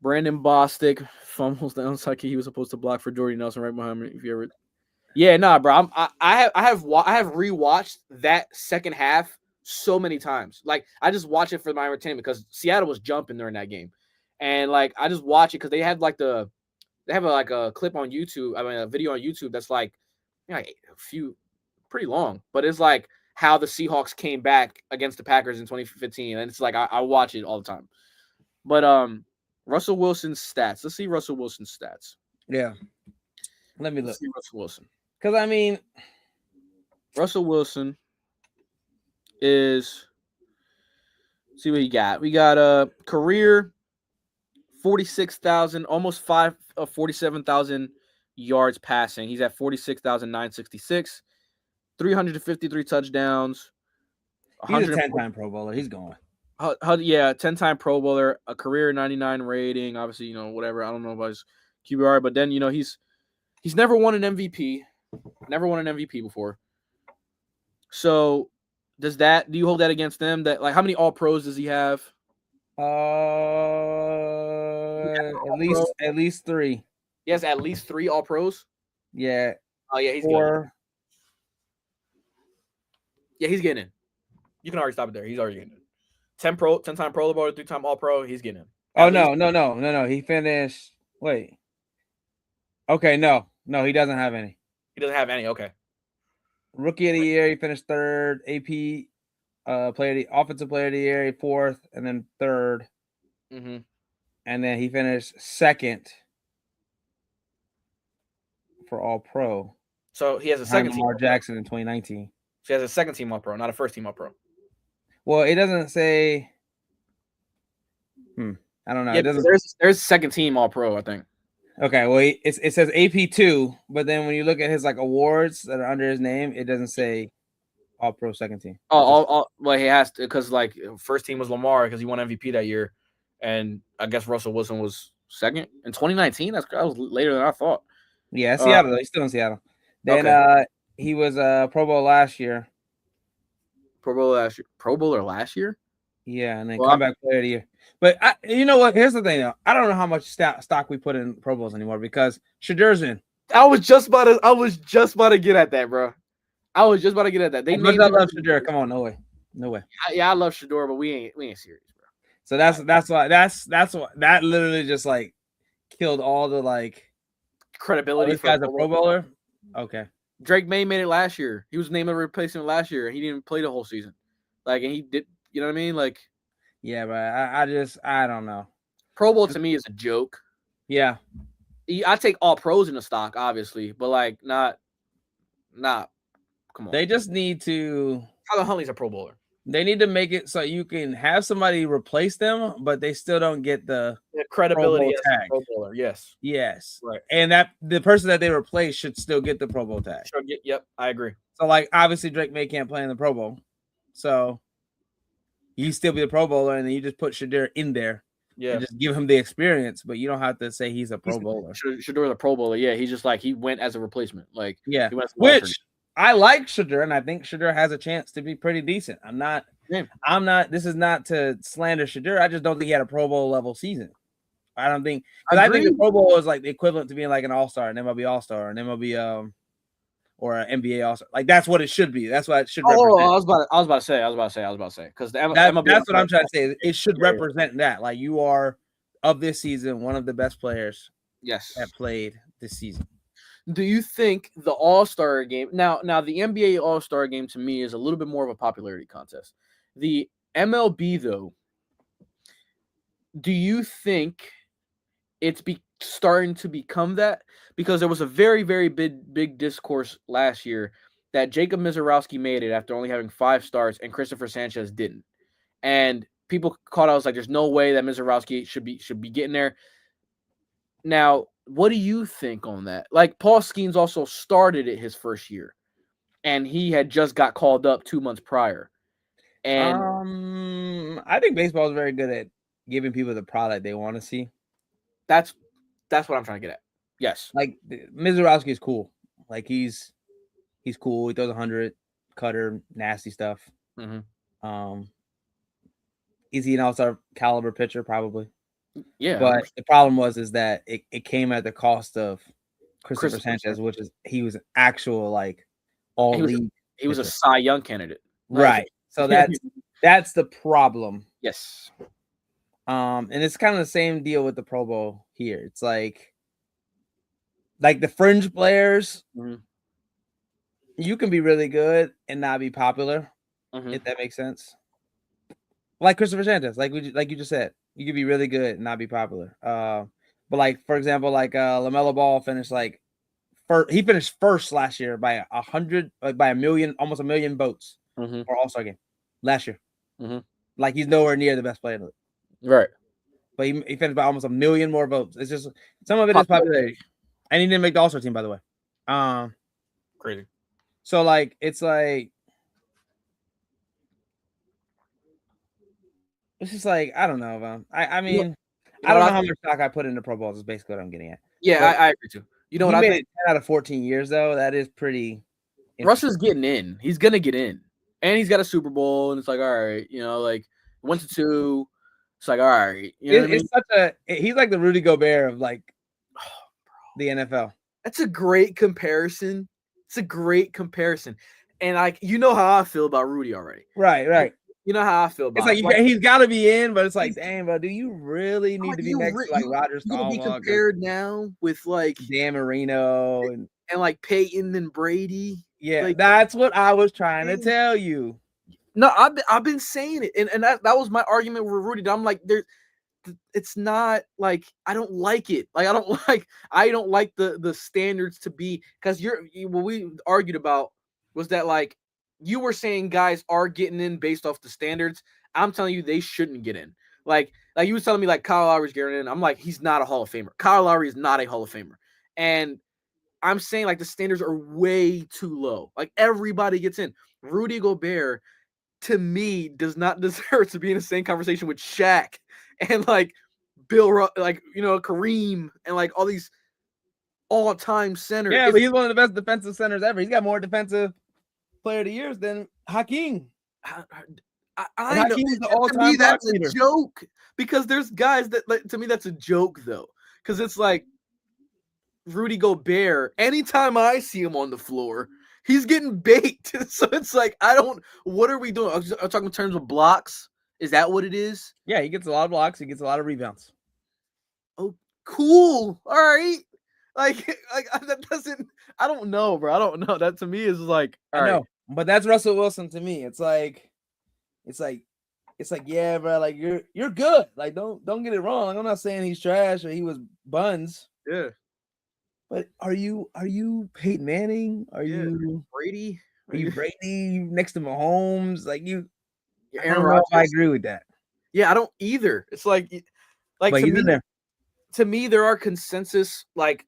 Brandon Bostic fumbles the onside kick he was supposed to block for Jordy Nelson right behind me. If you ever, yeah, nah, bro. I have rewatched that second half so many times. Like, I just watch it for my entertainment because Seattle was jumping during that game, and like I just watch it because they have a clip on YouTube. I mean, a video on YouTube that's like a few pretty long, but it's like how the Seahawks came back against the Packers in 2015, and it's like I watch it all the time. But Russell Wilson's stats. Let's see Russell Wilson's stats. Yeah. Let me look. Let's see Russell Wilson. Because, I mean, Russell Wilson is, see what he got. We got a career 46,000, almost 47,000 yards passing. He's at 46,966, 353 touchdowns. He's a 10-time Pro Bowler. He's going. Yeah, 10-time Pro Bowler, a career 99 rating. Obviously, whatever. I don't know about his QBR, but then he's never won an MVP. Never won an MVP before. So, do you hold that against them? That, like, how many All Pros does he have? At least 3. He has at least 3 All Pros. Yeah. Oh yeah, he's 4. good. Yeah, he's getting in. You can already stop it there. He's already getting in. 10-time Pro Bowler, 3-time All Pro. He's getting in. Oh no. He finished. Wait. Okay, no, he doesn't have any. He doesn't have any. Okay. Rookie of the year, he finished 3rd. AP offensive player of the year, 4th, and then 3rd. Mm-hmm. And then he finished 2nd for All Pro. So he has a second team. Lamar Jackson in 2019. So he has a second team All Pro, not a first team All Pro. Well, it doesn't say. I don't know. Yeah, it doesn't. There's second team All Pro, I think. Okay, well, it says AP2, but then when you look at his like awards that are under his name, it doesn't say All Pro second team. Well, he has to, because like first team was Lamar because he won MVP that year, and I guess Russell Wilson was second in 2019. That was later than I thought. Yeah, Seattle. He's still in Seattle. Then he was Pro Bowl last year. Pro Bowler last year. Yeah, and then comeback player of the year. But you know what? Here's the thing, though. I don't know how much stock we put in Pro Bowls anymore because Shedur's in. I was just about to get at that, bro. I was just about to get at that. I love Shedur. Come on, no way. Yeah, I love Shedur, but we ain't serious, bro. So that's why that literally just like killed all the like credibility. This guy's a Pro Bowler. Okay. Drake May made it last year. He was named a replacement last year. He didn't play the whole season. Like, and he did. You know what I mean? Like, yeah, but I don't know. Pro Bowl to me is a joke. Yeah, I take all pros in the stock, obviously, but like not. Come on. They just need to. Tyler Huntley's a Pro Bowler. They need to make it so you can have somebody replace them, but they still don't get the credibility as a Pro Bowler. Yes, right, and that the person that they replace should still get the Pro Bowl tag. Yep, I agree. So, like, obviously Drake May can't play in the Pro Bowl, so he still be the Pro Bowler, and then you just put Shedur in there, and just give him the experience, but you don't have to say he's a Pro Bowler. Shedur's a Pro Bowler. Yeah, he's just like he went as a replacement. Like, yeah, which. I like Shedur, and I think Shedur has a chance to be pretty decent. I'm not. This is not to slander Shedur. I just don't think he had a Pro Bowl level season. I don't think because I think the Pro Bowl is like the equivalent to being like an All-Star, an MLB All-Star, an MLB or an NBA All-Star. Like that's what it should be. That's what it should represent. I was about to say because that's what I'm trying to say. It should represent that. Like you are of this season one of the best players. Yes, that played this season. Do you think the All-Star game now the NBA All-Star game to me is a little bit more of a popularity contest. The MLB though, do you think it's starting to become that? Because there was a very, very big discourse last year that Jacob Mizorowski made it after only having 5 starts and Christopher Sanchez didn't. And people caught out, like, there's no way that Mizorowski should be getting there. Now, what do you think on that? Like, Paul Skeens also started it his first year, and he had just got called up 2 months prior. And I think baseball is very good at giving people the product they want to see. That's what I'm trying to get at. Yes. Like Mizorowski is cool. Like he's cool. He throws 100, cutter, nasty stuff. Mm-hmm. Is he an all-star caliber pitcher? Probably. Yeah. But the problem is that it came at the cost of Christopher Sanchez, which is he was an actual like all league. He was a Cy Young candidate. Right. So that's the problem. Yes. And it's kind of the same deal with the Pro Bowl here. It's like the fringe players, you can be really good and not be popular, if that makes sense. Like Christopher Sanchez, like you just said, you could be really good and not be popular. But like for example, like LaMelo Ball finished he finished first last year by 100, like by almost a million votes for All-Star game last year. Like he's nowhere near the best player in the league. Right. But he finished by almost a million more votes. It's just some of it is popularity. And he didn't make the All-Star team, by the way. Crazy. So like it's like it's just like I don't know, man. I mean, I don't know how much stock I put into Pro Bowls is basically what I'm getting at. Yeah, I agree too. You know what I think? 10 out of 14 years though, that is pretty. Russ is getting in. He's gonna get in, and he's got a Super Bowl, and it's like, all right, like 1 to 2. It's like, all right, he's like the Rudy Gobert of like the NFL. That's a great comparison. It's a great comparison, and like you know how I feel about Rudy already. Right. You know how I feel about. It's like he's got to be in, but it's like, dang, bro, do you really need to be next to like Roger Staubach? You be compared now with like Dan Marino and like Peyton and Brady. Yeah, like, that's what I was trying to tell you. No, I've been saying it, and that was my argument with Rudy. I'm like, it's not like I don't like it. Like I don't like the standards to be because what we argued about was that like you were saying guys are getting in based off the standards. I'm telling you they shouldn't get in. Like you was telling me like Kyle Lowry's getting in. I'm like he's not a Hall of Famer. Kyle Lowry is not a Hall of Famer, and I'm saying like the standards are way too low. Like everybody gets in. Rudy Gobert to me does not deserve to be in the same conversation with Shaq and like Bill, like Kareem and like all these all-time centers. Yeah, but he's one of the best defensive centers ever. He's got more defensive player of the years than Hakeem. I know. The all-time to me, that's a joke because there's guys that like, to me that's a joke though because it's like Rudy Gobert. Anytime I see him on the floor, he's getting baked. So it's like what are we doing? I'm talking in terms of blocks. Is that what it is? Yeah, he gets a lot of blocks. He gets a lot of rebounds. Oh, cool. All right. Like that doesn't. I don't know, bro. I don't know. That to me is like. I know, but that's Russell Wilson to me. It's like, yeah, bro. Like you're good. Like don't get it wrong. Like, I'm not saying he's trash or he was buns. Yeah. But are you Peyton Manning? Are you Brady? Are you Brady next to Mahomes? Like you. I don't know if I agree with that. Yeah, I don't either. It's like but to me, there are consensus. Like,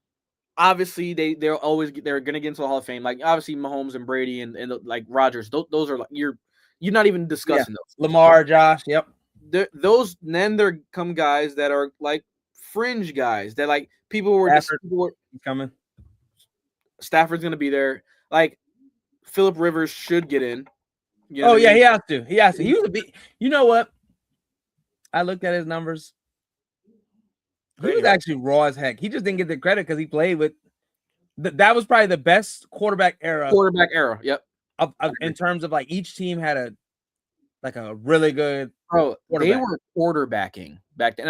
obviously, they're gonna get into the Hall of Fame. Like, obviously, Mahomes and Brady and like Rodgers. Those are like you're not even discussing those. Lamar, Josh. Yep. Then there come guys that are like fringe guys that like people were coming. Stafford's gonna be there. Like Phillip Rivers should get in. He has to. He has to. He was you know what? I looked at his numbers. He was actually raw as heck. He just didn't get the credit because he played with. That was probably the best quarterback era. Yep. In terms of like each team had a really good. Bro, they were quarterbacking back then.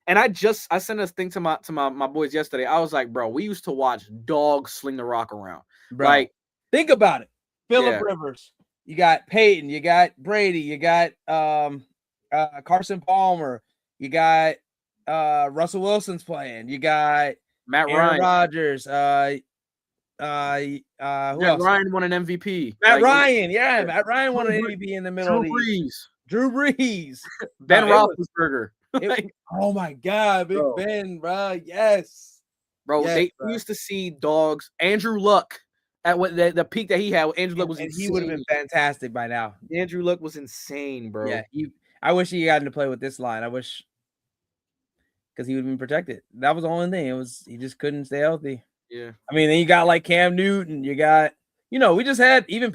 And I sent this thing to my boys yesterday. I was like, bro, we used to watch dogs sling the rock around. Bro, like, think about it. Phillip Rivers, you got Peyton, you got Brady, you got Carson Palmer, you got Russell Wilson's playing, you got Aaron Rodgers, Matt Ryan won an MVP. Matt Ryan won an MVP in the middle. Drew Brees, Ben Roethlisberger. Oh my God, Big Ben, bro. Yes, bro. They used to see dogs. Andrew Luck at what the peak that he had. Andrew Luck was insane. He would have been fantastic by now. Andrew Luck was insane, bro. Yeah, I wish he got to play with this line. I wish, because he would have been protected. That was the only thing. He just couldn't stay healthy. Yeah. I mean, then you got like Cam Newton. You got, we just had even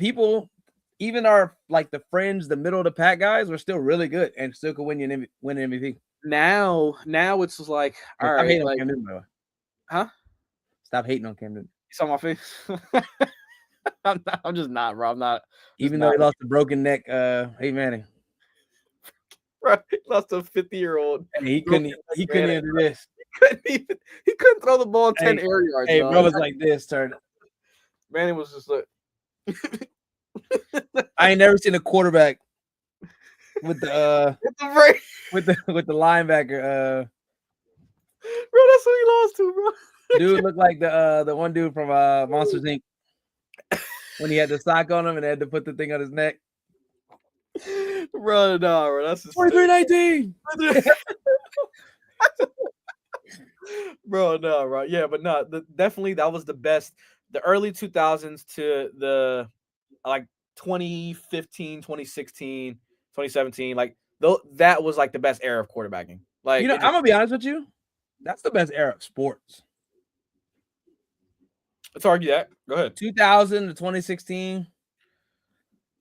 our like the fringe, the middle of the pack guys were still really good and still could win an MVP. Now it's just like, all right, like, Cam Newton, huh? Stop hating on Cam Newton. You saw my face. I'm just not, bro. I'm not. Even though he lost a broken neck, hey Manning. Bro, he lost a 50-year-old. He couldn't even do this. He couldn't throw the ball 10 air yards. Hey, bro was like this, turn. Manning was just like. I ain't never seen a quarterback with the with the linebacker. Bro, that's who he lost to, bro. Dude looked like the one dude from Monsters Inc. when he had the sock on him and had to put the thing on his neck. Bro, no, bro, that's 23-19. Bro, no, bro. Yeah, but no, definitely that was the best. The early 2000s to the like 2015, 2016, 2017, like that was like the best era of quarterbacking. Like, I'm gonna be honest with you, that's the best era of sports. Let's argue that. Go ahead. 2000 to 2016.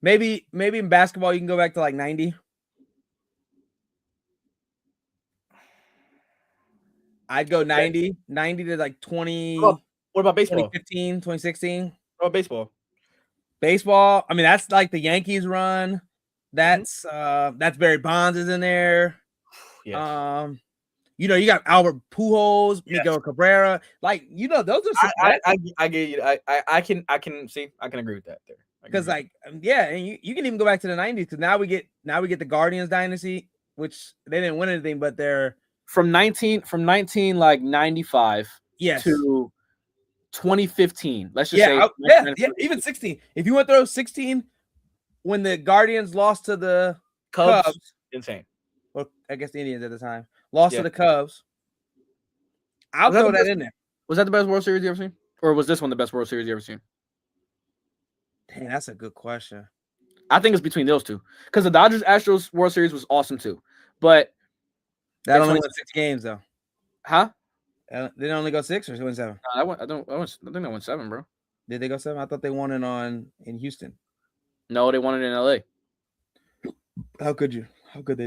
Maybe in basketball you can go back to like 90. I'd go 90 to like 20. What about baseball? 2015, 2016. What about baseball? Baseball, I mean, that's like the Yankees run. That's Barry Bonds is in there. Yes. You got Albert Pujols, Miguel Cabrera. Like, those are. I get you. I can agree with that there. Because and you can even go back to the 90s because now we get the Guardians dynasty, which they didn't win anything, but they're from 1995 to 2015. Let's just say even 16. If you want to throw 16 when the Guardians lost to the Cubs, insane. Well, I guess the Indians at the time lost to the Cubs. I'll throw that in there. Was that the best World Series you ever seen? Or was this one the best World Series you ever seen? Dang, that's a good question. I think it's between those two. Because the Dodgers-Astros World Series was awesome too. But that only went 6 games though. Huh? They didn't only go 6 or 7? I think they won 7, bro. Did they go 7? I thought they won it in Houston. No, they won it in LA. How could they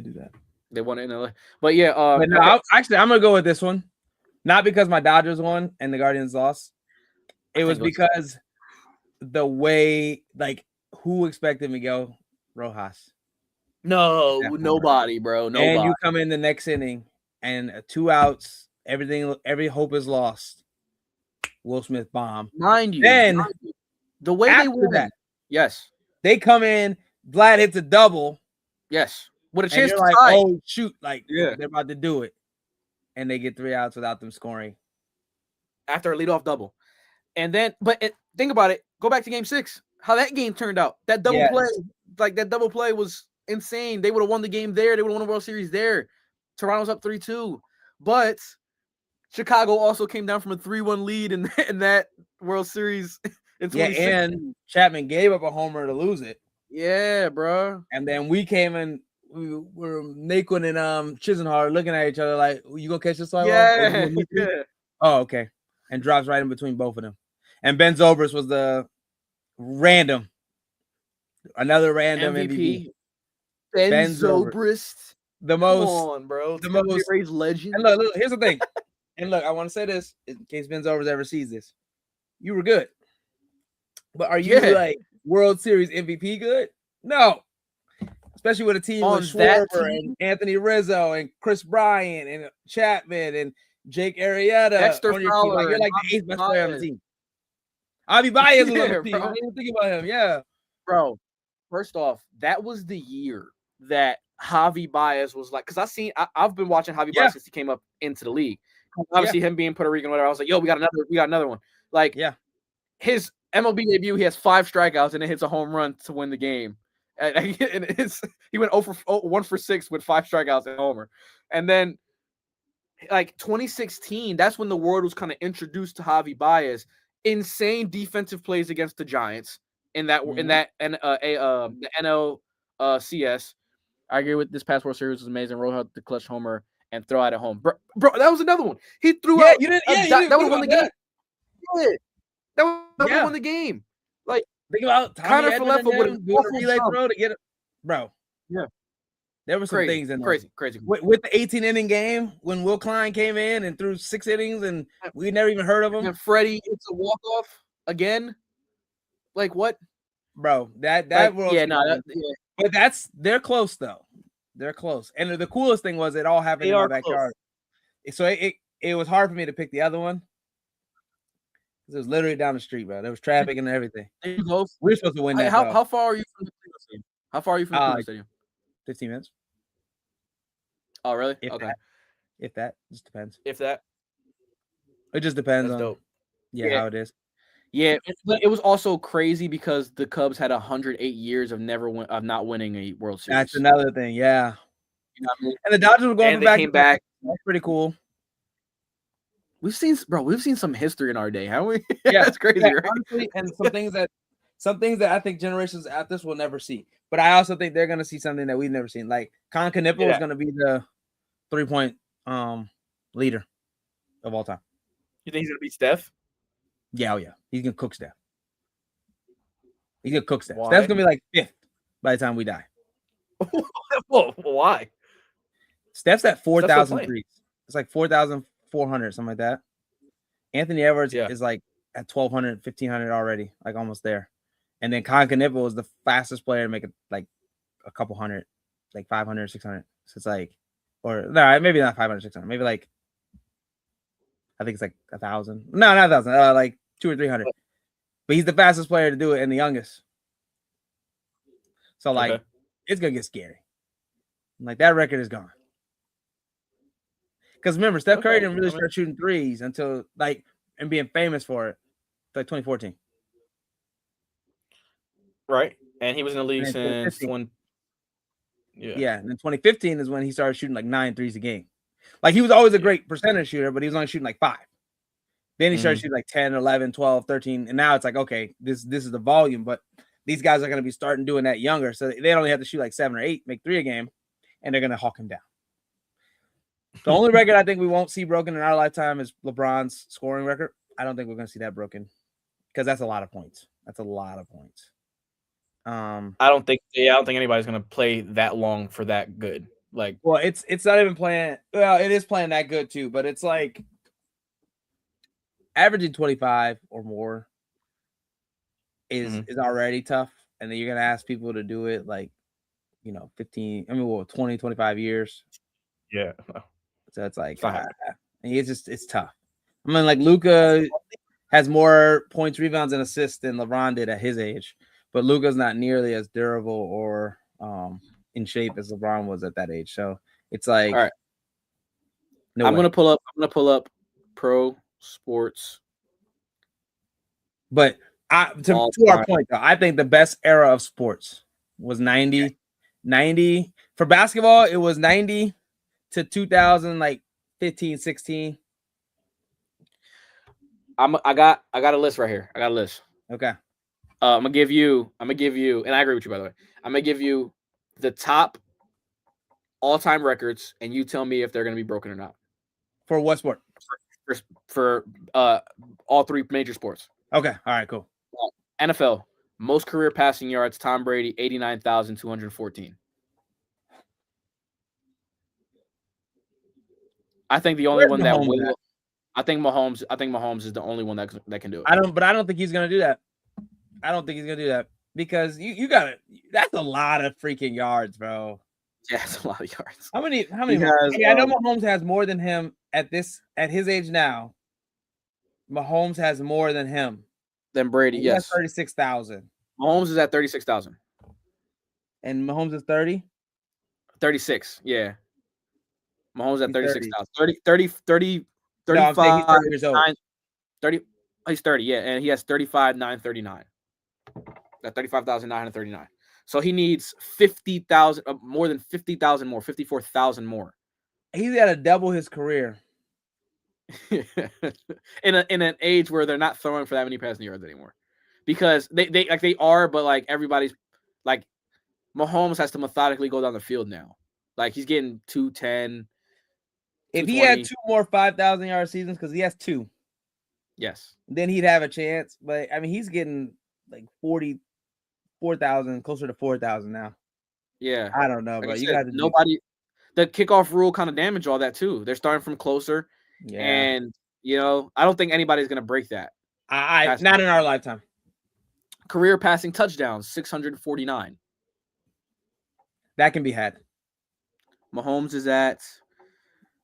do that? They won it in LA. But yeah, but no, I'm gonna go with this one. Not because my Dodgers won and the Guardians lost. It was because the way, like, who expected Miguel Rojas? No, nobody, bro. Nobody. And you come in the next inning and 2 outs, every hope is lost. Will Smith bomb. Mind you. Then the way they won that. Yes. They come in, Vlad hits a double. Yes. With a chance to like, tie. oh shoot, like they're about to do it. And they get 3 outs without them scoring. After a leadoff double. And then, think about it. Go back to game 6. How that game turned out. That double play was insane. They would have won the game there. They would have won the World Series there. Toronto's up 3-2. But Chicago also came down from a 3-1 lead in that World Series in 2016. Yeah, and Chapman gave up a homer to lose it. Yeah, bro. And then we came in, we were Naquin and Chisenhart looking at each other like, you gonna catch this one? Yeah. Oh, okay. And drops right in between both of them. And Ben Zobrist was the another random MVP. Ben Zobrist. the most. Come on, bro. The most Raised legend. And look, here's the thing. And look, I want to say this in case Vince Overs ever sees this. You were good. But are you like World Series MVP good? No. Especially with a team on with that Schwarber team? and Anthony Rizzo and Chris Bryant and Chapman and Jake Arrieta Dexter on your Fowler team. Like, you're like the 8th best player on the team. Avi Baez was on the team. I didn't even think about him. Yeah. Bro, first off, that was the year that Javi Baez was like, because I've been watching Javi Baez since he came up into the league. Obviously, him being Puerto Rican, whatever. I was like, yo, we got another one. Like, his MLB debut, he has 5 strikeouts and it hits a home run to win the game. And he went 1 for 6 with 5 strikeouts and a homer. And then, like 2016, that's when the world was kind of introduced to Javi Baez. Insane defensive plays against the Giants in the NLCS. I agree with this past World Series was amazing. Roll out the clutch homer and throw out at home, bro. That was another one. He threw out. You didn't. That would won the game. Yeah, that would won the game. Like, think about Connor Falefa would do a relay throw to get it, bro. Yeah, there were some things in crazy. With the 18-inning game when Will Klein came in and threw 6 innings and we never even heard of him. And Freddie, it's a walk-off again. Like what, bro? That world. But they're close though. They're close. And the coolest thing was it all happened in my backyard. So it was hard for me to pick the other one. It was literally down the street, bro. There was traffic and everything. We're supposed to win that. How far are you from the stadium? How far are you from the stadium? 15 minutes. Oh, really? If that just depends. If that. It just depends on dope. Yeah, how it is. Yeah, but it was also crazy because the Cubs had 108 years of not winning a World Series. That's another thing, yeah. You know what I mean? And the Dodgers were going back. Came back. That's pretty cool. We've seen some history in our day, haven't we? Yeah, that's crazy, right? Honestly, and some things that I think generations after this will never see. But I also think they're gonna see something that we've never seen. Like Con Knipple is gonna be the 3-point leader of all time. You think he's gonna beat Steph? Yeah, he's gonna cook Steph. He's gonna cook Steph. Why? Steph's gonna be like 5th by the time we die. Well, why? Steph's at 4,000 threes. It's like 4,400, something like that. Anthony Edwards is like at 1,200, 1,500 already, like almost there. And then Con Knipple is the fastest player to make it like a couple hundred, like 500, 600. So it's like, or no, maybe not 500, 600, maybe like, I think it's like 1,000. No, not 1,000, like 200 or 300. But he's the fastest player to do it and the youngest. So like, it's gonna get scary. Like that record is gone. Because remember, Steph Curry didn't really start shooting threes until like and being famous for it, like 2014. Right, and he was in the league since when? Yeah, and then 2015 is when he started shooting like 9 threes a game. Like he was always a great percentage shooter, but he was only shooting like 5. Then he started shooting like 10, 11, 12, 13, and now it's like, okay, this is the volume, but these guys are going to be starting doing that younger, so they only have to shoot like 7 or 8, make 3 a game, and they're going to hawk him down. The only record I think we won't see broken in our lifetime is LeBron's scoring record. I don't think we're going to see that broken because that's a lot of points. That's a lot of points. I don't think anybody's going to play that long for that good. Like, well, it's not even playing. Well, it is playing that good too, but it's like averaging 25 or more is already tough, and then you're going to ask people to do it like, 20, 25 years. Yeah. So it's like, it's tough. I mean, like Luka has more points, rebounds, and assists than LeBron did at his age, but Luka's not nearly as durable or in shape as LeBron was at that age. So it's like, all right. I'm gonna pull up pro sports. But to our point, though, I think the best era of sports was 90 for basketball. It was 90 to 2000, like 15, 16. I got a list right here. I got a list. Okay. I'm gonna give you, and I agree with you, by the way. I'm gonna give you the top all-time records, and you tell me if they're gonna be broken or not. For what sport? For all 3 major sports. Okay. All right. Cool. NFL, most career passing yards, Tom Brady, 89,214. I think the only Where's one that Mahomes will. at? I think Mahomes is the only one that can do it. I don't think he's gonna do that. I don't think he's gonna do that because you got it. That's a lot of freaking yards, bro. Yeah, it's a lot of yards. How many? He I has, mean, I know Mahomes has more than him at his age now. Mahomes has more than him. Then Brady, He has yes. 36,000. Mahomes is at 36,000. And Mahomes is 30? 36, yeah. Mahomes at He's 36,000. 30. No, I'm saying he's 35, 30 years old. 30. He's 30, yeah, and he has 35,939. At 35,939. So he needs 50,000, more than 50,000 more, 54,000 more. He's got to double his career. in an age where they're not throwing for that many passing yards anymore, because they are, but like everybody's like Mahomes has to methodically go down the field now. Like he's getting 210. If he had 2 more 5,000 yard seasons, because he has 2, yes, then he'd have a chance. But I mean, he's getting like 44,000, closer to 4,000 now. Yeah, I don't know, like bro. I You said, got to nobody. The kickoff rule kind of damaged all that too. They're starting from closer, and I don't think anybody's gonna break that. Not in our lifetime. Career passing touchdowns 649. That can be had. Mahomes is at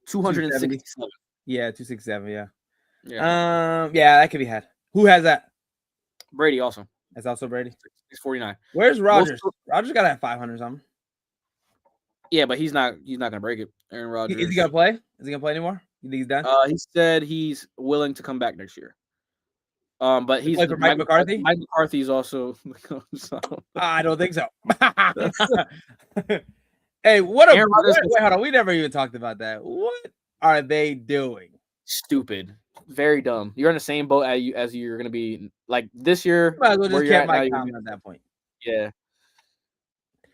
267. Yeah, 267. Yeah. Yeah. Yeah, that could be had. Who has that? Brady also. That's also Brady. 649. Where's Rodgers? Rodgers got to have 500 something. Yeah, but he's not gonna break it. Aaron Rodgers. Is he gonna play? Is he gonna play anymore? You think he's done? He said he's willing to come back next year. But he's play for Mike McCarthy. Mike McCarthy's also. So. I don't think so. Hey, what a wait, hold on. We never even talked about that. What are they doing? Stupid. Very dumb. You're in the same boat as you're gonna be like this year. Might as well just kept Mike Tomlin at that point. Yeah.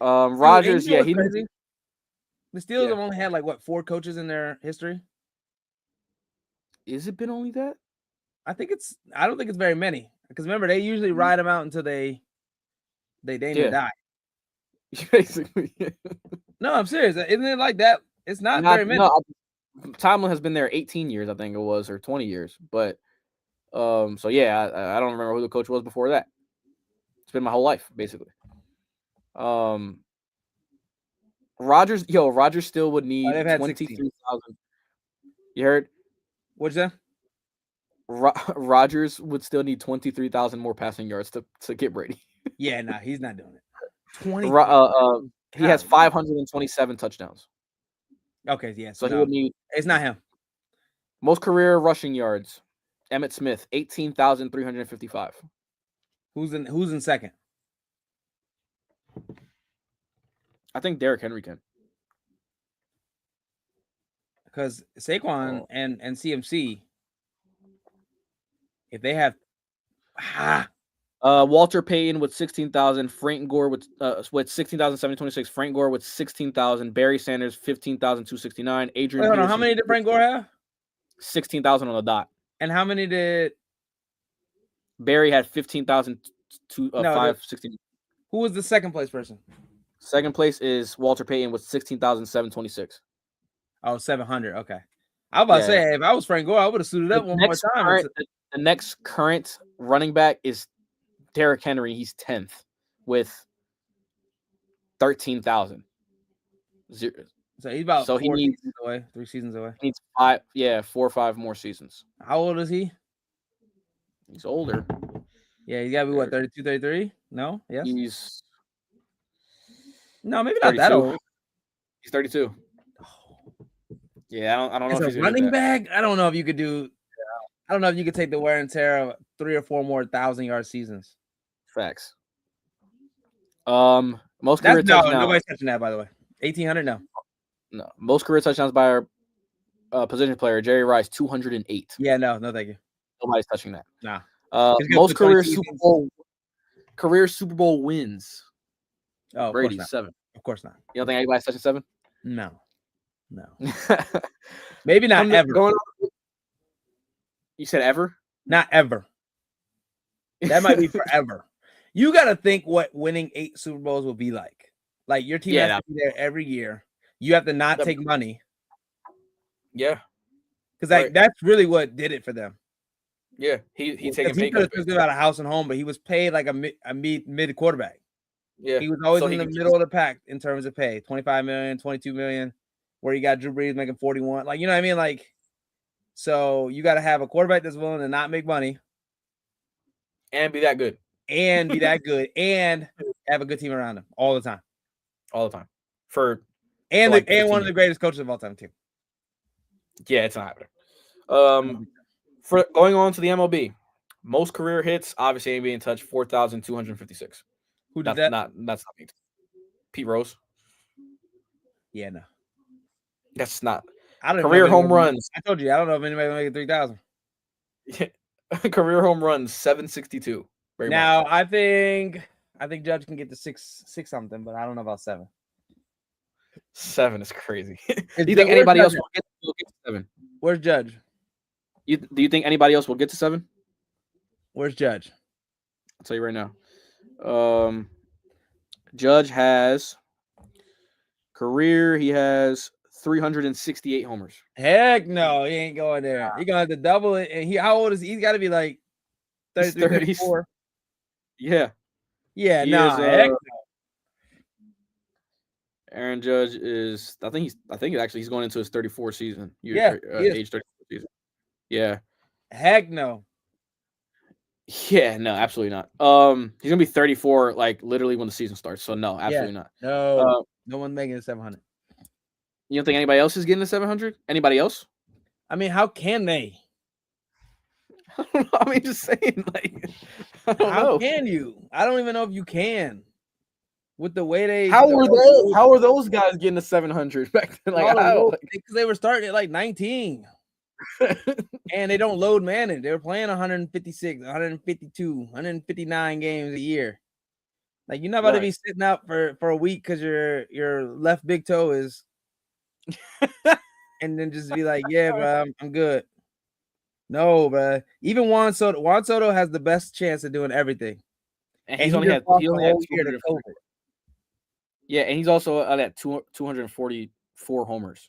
Rodgers, he crazy. The Steelers have only had like 4 coaches in their history. Is it been only that? I don't think it's very many, because remember they usually ride them out until they die. Basically. No, I'm serious. Isn't it like that? It's not very many. No, Tomlin has been there 18 years, I think it was, or 20 years. But so yeah, I don't remember who the coach was before that. It's been my whole life, basically. Rodgers still would need 23,000. You heard? What's that? Rodgers would still need 23,000 more passing yards to get Brady. Yeah, no, he's not doing it. 20. He has 527 touchdowns. Okay, yeah. So he would need. It's not him. Most career rushing yards. Emmitt Smith, 18,355. Who's in second? I think Derrick Henry can. Because Saquon and CMC, if they have Walter Payton with 16,000, Frank Gore with 16,726, Frank Gore with 16,000, Barry Sanders 15,269, Adrian. Wait, hold on, how many did Frank Gore have? 16,000 on the dot. And how many did Barry had 15,516? Who was the second place person? Second place is Walter Payton with 16,726. Oh, 700. Okay. I was about to say, if I was Frank Gore, I would have suited up one more time. The next current running back is Derrick Henry. He's 10th with 13,000. So he's about 3 seasons away. He needs 4 or 5 more seasons. How old is he? He's older. Yeah, he's got to be 32, 33? No? Yes. No, maybe 32. Not that old. He's 32. Yeah, I don't know if he's a running back. I don't know if you could do. I don't know if you could take the wear and tear of 3 or 4 more 1,000-yard seasons. Facts. Most career touchdowns. Nobody's touching that, by the way. 1,800, no. No, most career touchdowns by our position player Jerry Rice, 208. Yeah, no, thank you. Nobody's touching that. Nah. Most career Super Bowl wins. Oh, Brady 7. Of course not. You don't think anybody's touching 7? No. Maybe not ever. You said ever? Not ever. That might be forever. You got to think what winning 8 Super Bowls will be like. Like your team has to be there every year. You have to not take money. Yeah. because like that's really what did it for them. Yeah, he taking He pay could have cuts. took about a house and home, but he was paid like a mid quarterback. Yeah, he was always so in the middle of the pack in terms of pay, 25 million, 22 million, where you got Drew Brees making 41. Like, you know what I mean? Like, so you got to have a quarterback that's willing to not make money and be that good, and have a good team around him all the time. All the time. For one like of the greatest coaches of all time too. Yeah, it's not happening. For going on to the MLB, most career hits obviously ain't being touched, 4,256. Who did that? That's not being touched. Pete Rose. Yeah, no. That's not. I don't career home runs. I told you, I don't know if anybody will make it 3,000. Career home runs 762. Now I think Judge can get to six something, but I don't know about 7. 7 is crazy. Do you think anybody else will get to 7? Where's Judge? Do you think anybody else will get to 7? Where's Judge? I'll tell you right now. Judge has career. He has 368 homers. Heck no, he ain't going there. He gonna have to double it. And how old is he? He's got to be like 33, 34. Yeah. Yeah, heck no. Aaron Judge is. I think he's going into his 34th season. Age 34 season. Yeah. Heck no. Yeah, no, absolutely not. He's gonna be 34, like literally when the season starts. So no, absolutely not. No, no one's making it 700. You don't think anybody else is getting to 700? Anybody else? I mean, how can they? I don't know. I mean, just saying, like, I don't know. How can you? I don't even know if you can. With the way they how are those guys getting to 700 back then? Like, because they were starting at like 19. And they don't load manage. They were playing 156, 152, 159 games a year. Like, you're not about to be sitting out for a week because your left big toe is and then just be like, yeah, bro, I'm good. No, bro. Even Juan Soto has the best chance of doing everything. And he only had 200. Yeah, and he's also at 244 homers.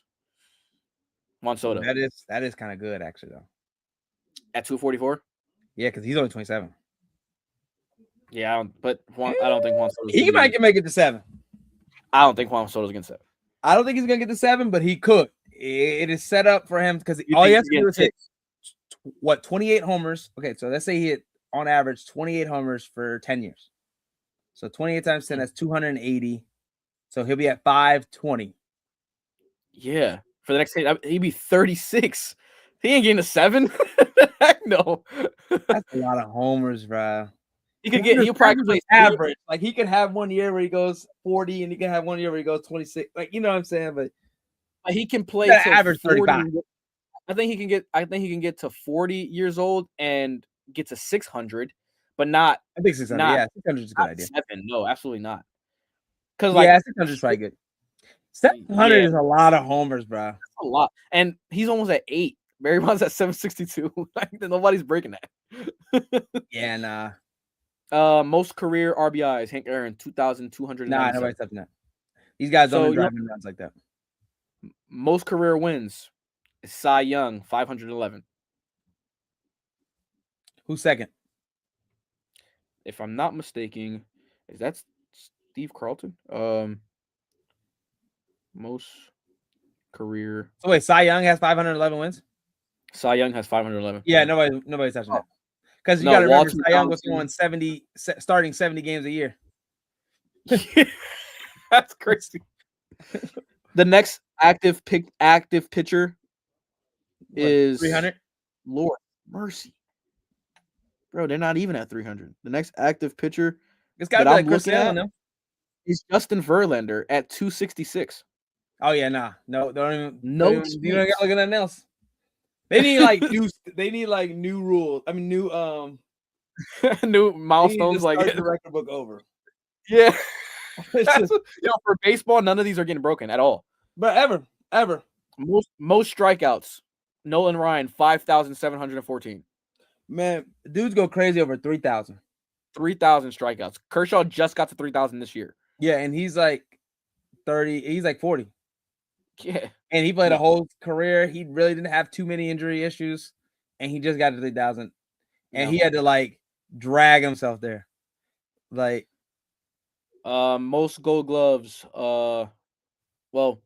Juan Soto. That is kind of good, actually, though. At 244? Yeah, because he's only 27. Yeah, I don't think Juan Soto. He might make it to 7. I don't think Juan Soto's gonna 7. I don't think he's gonna get to 7, but he could. It is set up for him because all he has to do is hit 28 homers. Okay, so let's say he hit on average 28 homers for 10 years. So 28 times 10, that's 280. So he'll be at 520. Yeah, for the next 10, he'd be 36. He ain't getting a 7. Heck no. That's a lot of homers, bro. He'll practically average. Like, he can have one year where he goes 40, and he can have one year where he goes 26. Like, you know what I'm saying? But he can play to average 35. I think he can get to 40 years old and get to 600, but not. I think 600. Yeah, 600 is a good idea. 7. No, absolutely not. Because 600 is probably good. 700 is a lot of homers, bro. That's a lot, and he's almost at 8. Barry Bonds at 762. Like, nobody's breaking that. Yeah, nah. Most career RBIs, Hank Aaron, 2,200. Nah, nobody's touching that. These guys don't drive runs like that. Most career wins, Cy Young, 511. Who's second? If I'm not mistaken, is that Steve Carlton? Most career. So wait, Cy Young has 511 wins. Cy Young has 511. Yeah, nobody's touching that. Because you got to remember, Cy Young was throwing starting 70 games a year. That's crazy. The next active pitcher is 300. Lord mercy, bro. They're not even at 300. The next active pitcher that I'm looking at is Justin Verlander at 266. Oh yeah, nah, no, don't even. No, you don't got to look at nothing else. They need like new. They need like new rules. I mean, new new milestones. Like the record book over. Yeah. For baseball, none of these are getting broken at all. But ever. Most strikeouts. Nolan Ryan, 5,714. Man, dudes go crazy over 3,000. 3,000 strikeouts. Kershaw just got to 3,000 this year. Yeah, and he's like 30. He's like 40. Yeah. And he played No. a whole career. He really didn't have too many injury issues, and he just got to 3,000, and No. he had to like drag himself there. Like, most Gold Gloves. Well,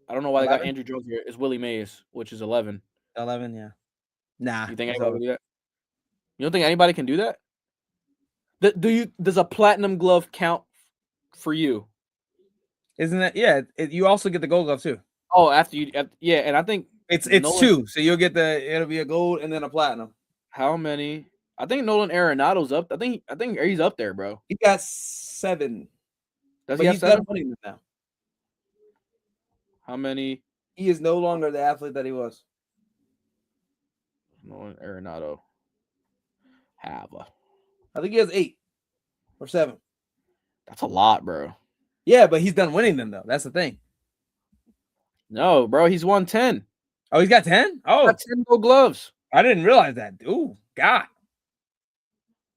I don't know why they got 11? Andrew Jones here. It's Willie Mays, which is 11. 11, yeah. Nah, You think it's anybody over. can do that? You don't think anybody can do that? Does a platinum glove count for you? Isn't it? Yeah, you also get the Gold Glove too. Oh, yeah, and I think It's Nolan, 2, so you'll get it'll be a gold and then a platinum. how many? I think Nolan Arenado's up. I think he's up there, bro. He got 7. Does But he have he's 7? done winning them now. How many? He is no longer the athlete that he was. Nolan Arenado have. I think he has 8 or 7. That's a lot, bro. Yeah, but he's done winning them though. That's the thing. No, bro, he's won 10. Oh, he's got 10? Oh, Got 10 Gold Gloves. I didn't realize that. Ooh, God.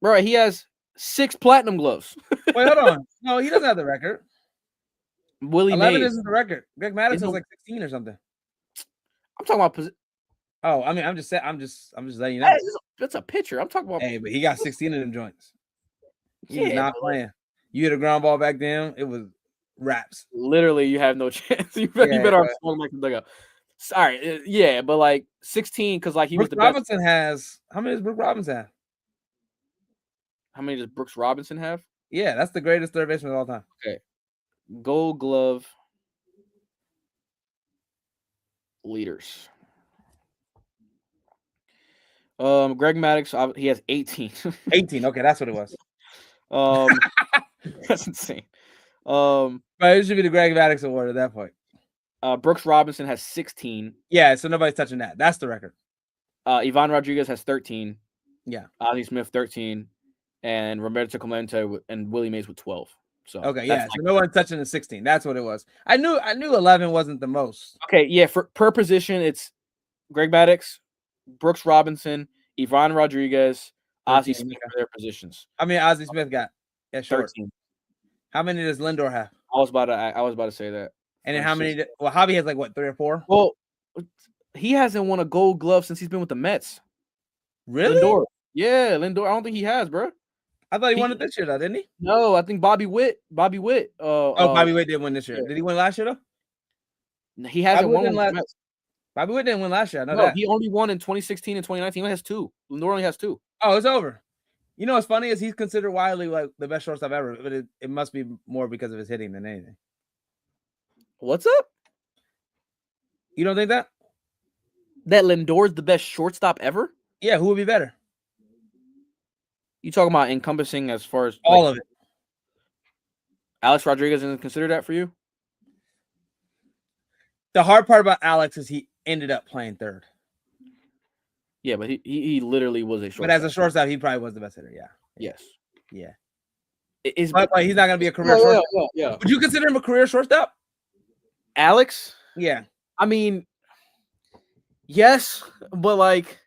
Bro, he has 6 platinum gloves. Wait, hold on. No, he doesn't have the record. Willie 11 Mays. isn't the record. Greg Maddox Is has the- like 16 or something. I'm talking about Oh, I mean, I'm just letting you know. that's a pitcher. I'm talking about Hey, but he got 16 of them joints. He was Yeah, not but playing. You hit a ground ball back then, it was raps. literally you have no chance. You Yeah, better but- smoke like the dugout. Sorry, yeah, but like 16 because like he was Brooks the best. Robinson has how many does Brooks Robinson have? How many does Brooks Robinson have? Yeah, that's the greatest third baseman of all time. Gold Glove leaders. Greg Maddox, he has 18. 18. Okay, that's what it was. That's insane. But it should be the Greg Maddox Award at that point. Brooks Robinson has 16. Yeah, so nobody's touching that. That's the record. Ivan Rodriguez has 13. Yeah. Ozzie Smith 13, and Roberto Clemente and Willie Mays with 12. So Okay, that's yeah. So no one's touching the 16. That's what it was. I knew 11 wasn't the most. okay, yeah. For per position, it's Greg Maddox, Brooks Robinson, Ivan Rodriguez, Ozzie 13, Smith okay. for their positions. How many Ozzie Smith got? Yeah, short. 13. How many does Lindor have? I was about to say that. And then how many? Well, Javi has like what, 3 or 4? Well, he hasn't won a Gold Glove since he's been with the Mets. Really? Lindor. Yeah, Lindor. I don't think he has, bro. I thought he won it this year, though, didn't he? No, I think Bobby Witt. Bobby Witt did win this year. yeah. Did he win last year though? He hasn't Bobby Witt won didn't with the last- Mets. Bobby Witt didn't win last year. I know No, that. he only won in 2016 and 2019. He only has 2. Lindor only has 2. Oh, it's over. You know what's funny is he's considered widely like the best shortstop ever, but it must be more because of his hitting than anything. What's up? You don't think that? That Lindor's the best shortstop ever? Yeah, who would be better? You talking about encompassing as far as All of it. Alex Rodriguez isn't considered that for you? The hard part about Alex is he ended up playing third. Yeah, but he literally was a shortstop. But as a shortstop, he probably was the best hitter. Yeah. Yes. Yeah. But But he's not going to be a career shortstop. Yeah. Would you consider him a career shortstop? Alex? Yeah. I mean, yes, but like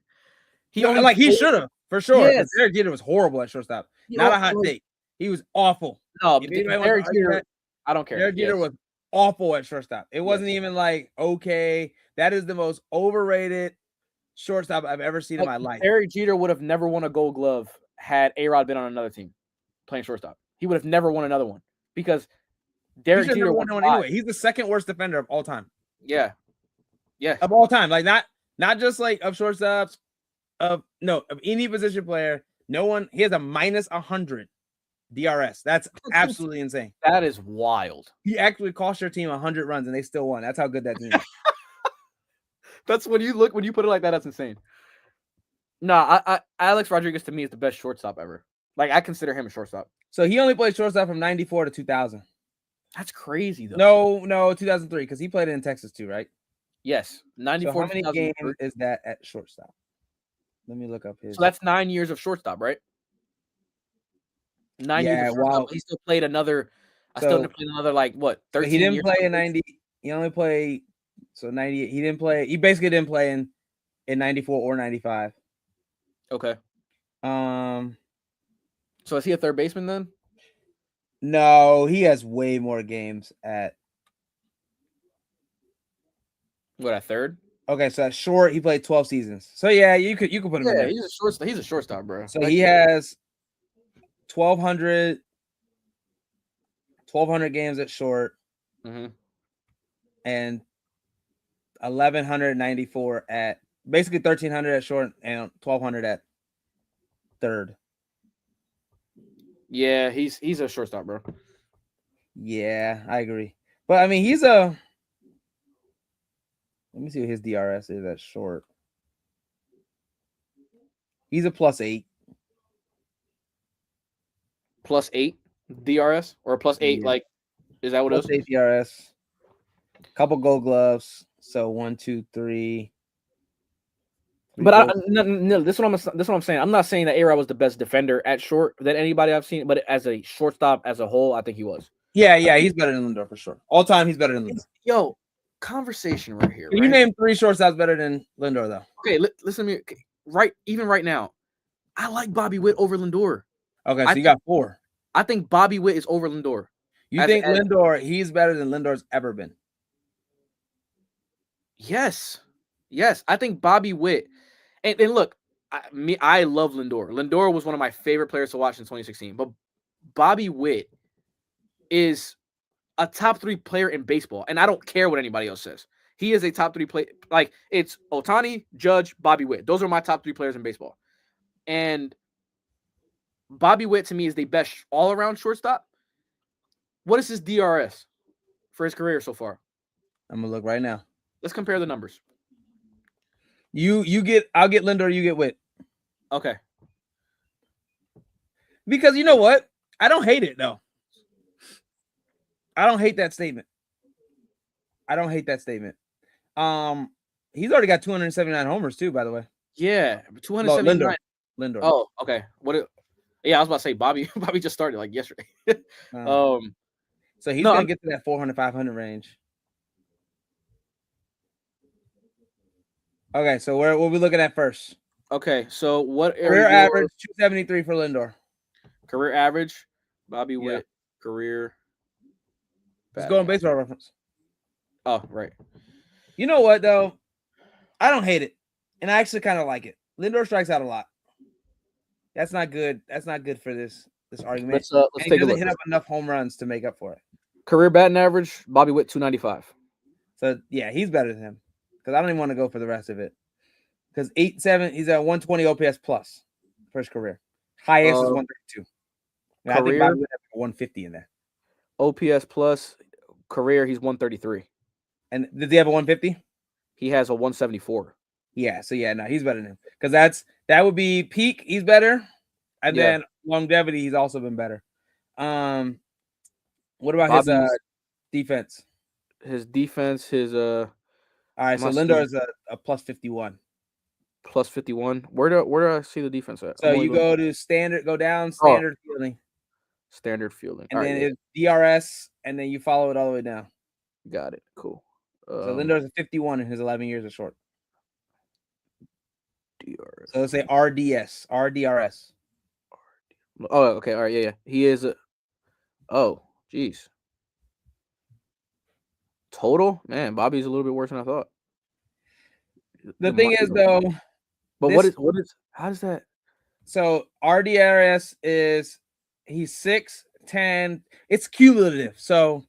He should have for sure. Yes. Derek Jeter was horrible at shortstop. Not a hot take. He was awful. No, If but anybody wants Derek to argue Jeter, that, I don't care. Derek Jeter was awful at shortstop. It wasn't even like okay. That is the most overrated shortstop I've ever seen in my life. Derek Jeter would have never won a Gold Glove had A-Rod been on another team playing shortstop. He would have never won another one because Derek Jeter won one anyway. He's the second worst defender of all time. Yeah. Of all time. Like not just like of shortstops, of any position player. No one. He has a minus 100 DRS. That's absolutely insane. That is wild. He actually cost your team 100 runs and they still won. That's how good that team is. That's when you put it like that, that's insane. No, I Alex Rodriguez to me is the best shortstop ever. Like I consider him a shortstop. So he only played shortstop from 94 to 2000. That's crazy though. No, 2003 because he played in Texas too, right? Yes, 94. So how many games is that at shortstop? Let me look up his. So that's 9 years of shortstop, right? 9 years of shortstop. He still played another. I still didn't play another like what? 13 he didn't years play in 90. He only played 98. He didn't play. He basically didn't play in 94 or 95. Okay. So is he a third baseman then? No, he has way more games at. What, at third? Okay, so that's short. He played 12 seasons. So yeah, you could put him in Yeah, there. he's a shortstop, bro. So he has 1,200 games at short, Mm-hmm. and 1,194 at basically 1,300 at short and 1,200 at third. Yeah, he's a shortstop, bro. Yeah, I agree. But I mean, he's a. Let me see what his DRS is at short. He's a +8. +8 DRS or +8? Yeah. Like, is that what it is? +8 DRS. Couple Gold Gloves. So 1, 2, 3. But no, this is what I'm saying. I'm not saying that A-Rod was the best defender at short than anybody I've seen, but as a shortstop as a whole, I think he was. Yeah, he's better than Lindor for sure. All time, he's better than Lindor. Yo, conversation right here. Can you name 3 shortstops better than Lindor, though? Okay, listen to me. Even right now, I like Bobby Witt over Lindor. Okay, so you got 4. I think Bobby Witt is over Lindor. You think Lindor, he's better than Lindor's ever been? Yes. I think Bobby Witt. And look, I love Lindor. Lindor was one of my favorite players to watch in 2016. But Bobby Witt is a top 3 player in baseball, and I don't care what anybody else says. He is a top 3 player. Like, it's Ohtani, Judge, Bobby Witt. Those are my top 3 players in baseball. And Bobby Witt, to me, is the best all-around shortstop. What is his DRS for his career so far? I'm gonna look right now. Let's compare the numbers. I'll get Lindor, you get Witt. Okay. Because you know what? I don't hate it, though. I don't hate that statement. He's already got 279 homers, too, by the way. Yeah, 279. Lindor. Oh, okay. Yeah, I was about to say Bobby just started like yesterday. So he's going to get to that 400, 500 range. Okay, so what are we looking at first? Okay, so what career average 273 for Lindor. Career average, Bobby Witt, career. Let's go on Baseball Reference. Oh, right. You know what though? I don't hate it, and I actually kind of like it. Lindor strikes out a lot. That's not good. That's not good for this argument. Let's take a look. Hit up enough home runs to make up for it. Career batting average, Bobby Witt 295. So yeah, he's better than him. Because I don't even want to go for the rest of it. Because 8-7, he's at 120 OPS plus for his career. Highest is 132. I think Bobby would have 150 in there. OPS plus career, he's 133. And does he have a 150? He has a 174. Yeah, so yeah, no, he's better than him. Because that would be peak, he's better. And then longevity, he's also been better. What about his defense? His defense, all right, so Lindor is a plus 51. Plus 51. Where do I see the defense at? So you go to standard, go down, standard fielding. Standard fielding. And then it's DRS, and then you follow it all the way down. Got it. Cool. So Lindor's a 51 in his 11 years of short. DRS. So let's say RDS, RDRS. Oh, okay. All right. Yeah. He is geez. Total, man, Bobby's a little bit worse than I thought. The thing is, though, but how does that? So RDRS is he's 6'10". It's cumulative. So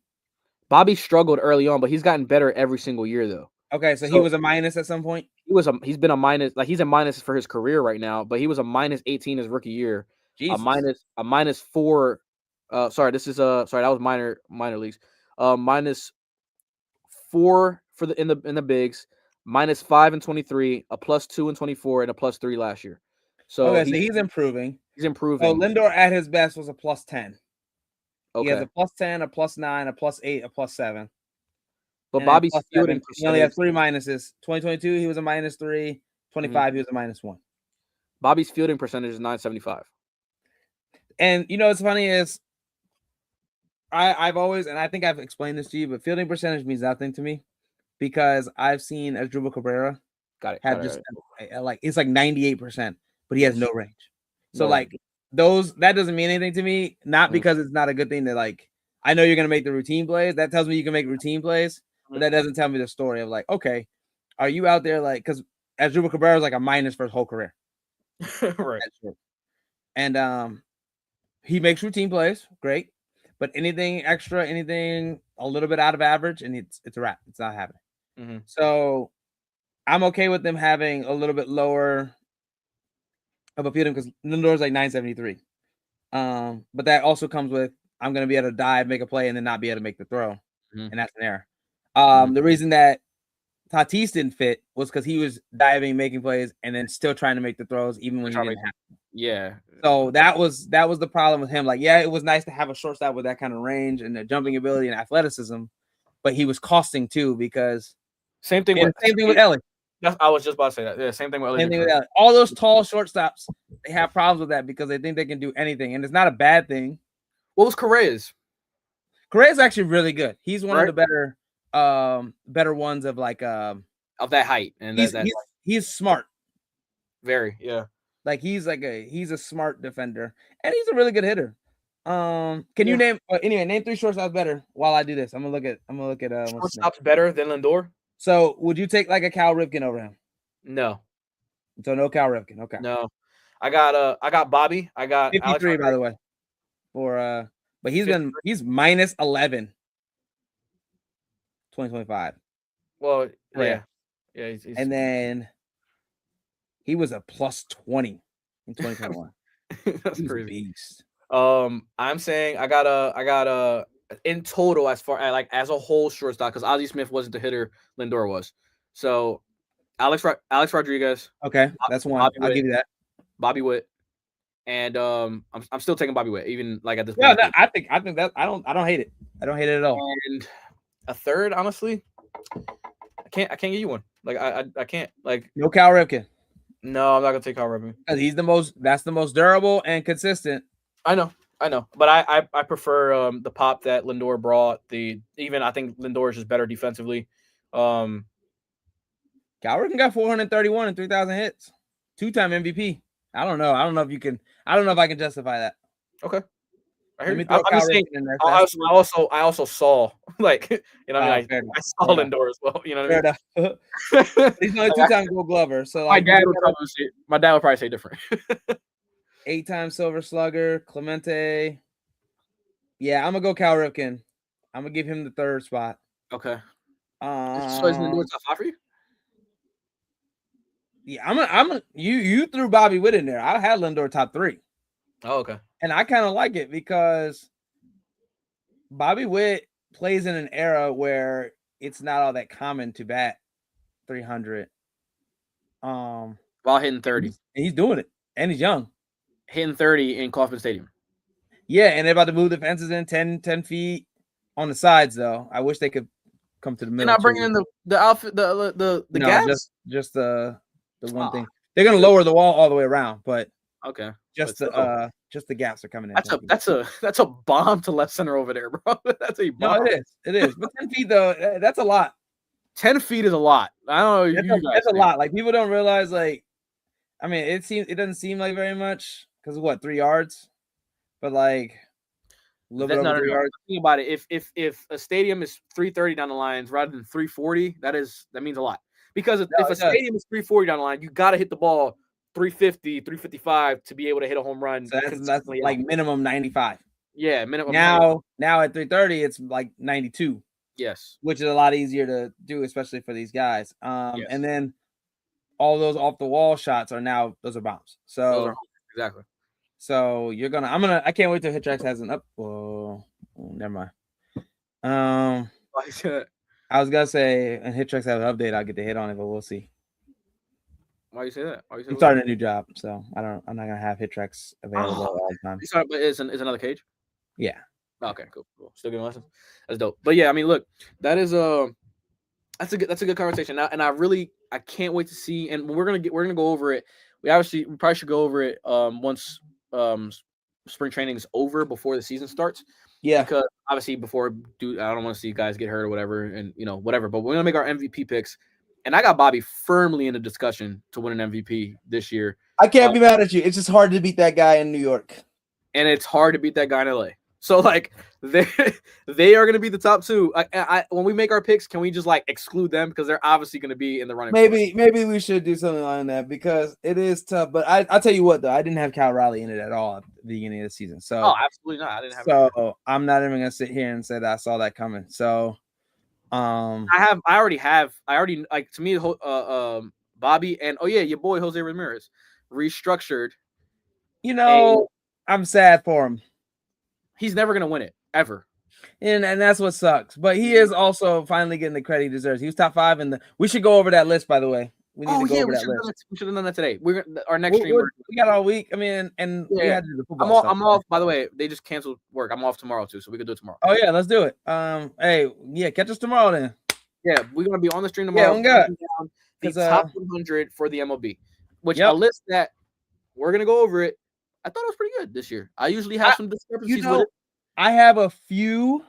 Bobby struggled early on, but he's gotten better every single year, though. Okay, so he was a minus at some point. He's been a minus, like he's a minus for his career right now, but he was a minus 18 his rookie year. Jesus. A minus 4. Sorry, this is that was minor leagues. Minus 4 for in the bigs, minus 5 in 23, a plus 2 in 24, and a plus 3 last year. So he's improving. He's improving. So Lindor at his best was a plus 10. Okay. He has a plus 10, a plus 9, a plus 8, a plus 7. But Bobby's fielding percentage. He only had 3 minuses. 2022, he was a minus 3. 25, he was a minus 1. Bobby's fielding percentage is 975. And you know what's funny is I've always, and I think I've explained this to you, but fielding percentage means nothing to me because I've seen Asdrubal Cabrera it's like 98%, but he has no range. So that doesn't mean anything to me, not because it's not a good thing that I know you're going to make the routine plays. That tells me you can make routine plays, but that doesn't tell me the story of okay, are you out there like because Asdrubal Cabrera is like a minus for his whole career, Right. And he makes routine plays, great, but anything extra, anything a little bit out of average, and it's a wrap. It's not happening. Mm-hmm. So I'm okay with them having a little bit lower of a fielding because Lindor's like 973. But that also comes with I'm going to be able to dive, make a play, and then not be able to make the throw, and that's an error. The reason that Tatis didn't fit was because he was diving, making plays, and then still trying to make the throws even when he didn't have to. Yeah. So that was the problem with him. Like, yeah, it was nice to have a shortstop with that kind of range and the jumping ability and athleticism, but he was costing too because same thing with Ellie. I was just about to say that. Yeah, same thing with Ellie. Same thing with Ellie. All those tall shortstops, they have problems with that because they think they can do anything, and it's not a bad thing. What was Correa's? Correa's actually really good. He's one of the better ones of like of that height, and he's smart. Very, yeah. Like he's a smart defender, and he's a really good hitter. Can you name name 3 shortstops better while I do this? I'm gonna look at shortstops better than Lindor. So would you take like a Cal Ripken over him? No. So no Cal Ripken. Okay. No. I got Bobby. I got 53 Alex by the way. But he's minus 11. 2025. Well, yeah. Yeah, he's and then he was a plus 20 in 2021. That's he's crazy. A beast. I'm saying I got a in total as far as a whole shortstop because Ozzie Smith wasn't the hitter Lindor was. So Alex Rodriguez. Okay, that's one. I'll give you that. Bobby Witt. And I'm still taking Bobby Witt, even like at this point. Yeah, I think that I don't hate it. I don't hate it at all. And a third, honestly, I can't give you one. Like I can't like no Cal Ripken. No, I'm not gonna take Cal Ripken. Because that's the most durable and consistent. I know. But I prefer the pop that Lindor brought. I think Lindor is just better defensively. Cal Ripken got 431 and 3,000 hits. 2-time MVP. I don't know. I don't know if I can justify that. Okay. I also saw like I saw Lindor as well. You know what I mean? He's only 2-time Gold Glover. So like, my dad would probably say different. 8-time Silver Slugger, Clemente. Yeah, I'm gonna go Cal Ripken. I'm gonna give him the 3rd spot. Okay. So is Lindor top 5 for you? Yeah, you threw Bobby Witt in there. I had Lindor top 3. Oh, okay. And I kind of like it because Bobby Witt plays in an era where it's not all that common to bat 300. While hitting 30. He's doing it, and he's young. Hitting 30 in Kauffman Stadium. Yeah, and they're about to move the fences in 10 feet on the sides, though. I wish they could come to the middle. They're not bringing in the outfit, the gas? Just the one thing. They're gonna lower the wall all the way around, but okay. Just the gaps are coming in. That's a bomb to left center over there, bro. That's a bomb. No, it is. But 10 feet though, that's a lot. 10 feet is a lot. I don't know. That's a lot. Like people don't realize. Like, I mean, it doesn't seem like very much because what 3 yards, but like a little bit over 3 yards. Think about it. If a stadium is 330 down the lines rather than 340, that means a lot. Because if a stadium is 340 down the line, you got to hit the ball 350, 355 to be able to hit a home run. So that's like minimum 95. Yeah, minimum. Now at 330, it's like 92. Yes, which is a lot easier to do, especially for these guys. Yes. And then all those off the wall shots those are bombs. So exactly. So I can't wait till HitTrax has an up. Whoa, never mind. I was gonna say, and HitTrax have an update, I'll get the hit on it, but we'll see. Why you say that? I'm starting a new job, so I'm not gonna have HitTrax available all the time. But is another cage? Yeah. Okay, cool. Still getting lessons. That's dope. But yeah, I mean, look, that's a good conversation. Now, and I can't wait to see. And we're gonna go over it. We probably should go over it once spring training is over before the season starts. Yeah, because obviously I don't want to see guys get hurt or whatever, and whatever. But we're gonna make our MVP picks, and I got Bobby firmly in the discussion to win an MVP this year. I can't be mad at you. It's just hard to beat that guy in New York, and it's hard to beat that guy in LA. So like they are going to be the top two. When we make our picks, can we just like exclude them because they're obviously going to be in the running? Maybe we should do something like that because it is tough. But I'll tell you what though, I didn't have Cal Raleigh in it at all at the beginning of the season. So absolutely not. I didn't have. So I'm not even gonna sit here and say that I saw that coming. So I already like to me Bobby and your boy Jose Ramirez restructured. I'm sad for him. He's never gonna win it ever, and that's what sucks. But he is also finally getting the credit he deserves. He was top 5 in the. We should go over that list, by the way. We need to go over that list. We should have done that today. Our next stream. We got all week. I mean, and we had to do the football stuff. I'm off. By the way, they just canceled work. I'm off tomorrow too, so we can do it tomorrow. Oh yeah, let's do it. Hey, catch us tomorrow then. Yeah, we're gonna be on the stream tomorrow. Yeah, the top 100 for the MLB, which a list that we're gonna go over it. I thought it was pretty good this year. I usually have some discrepancies with it. I have a few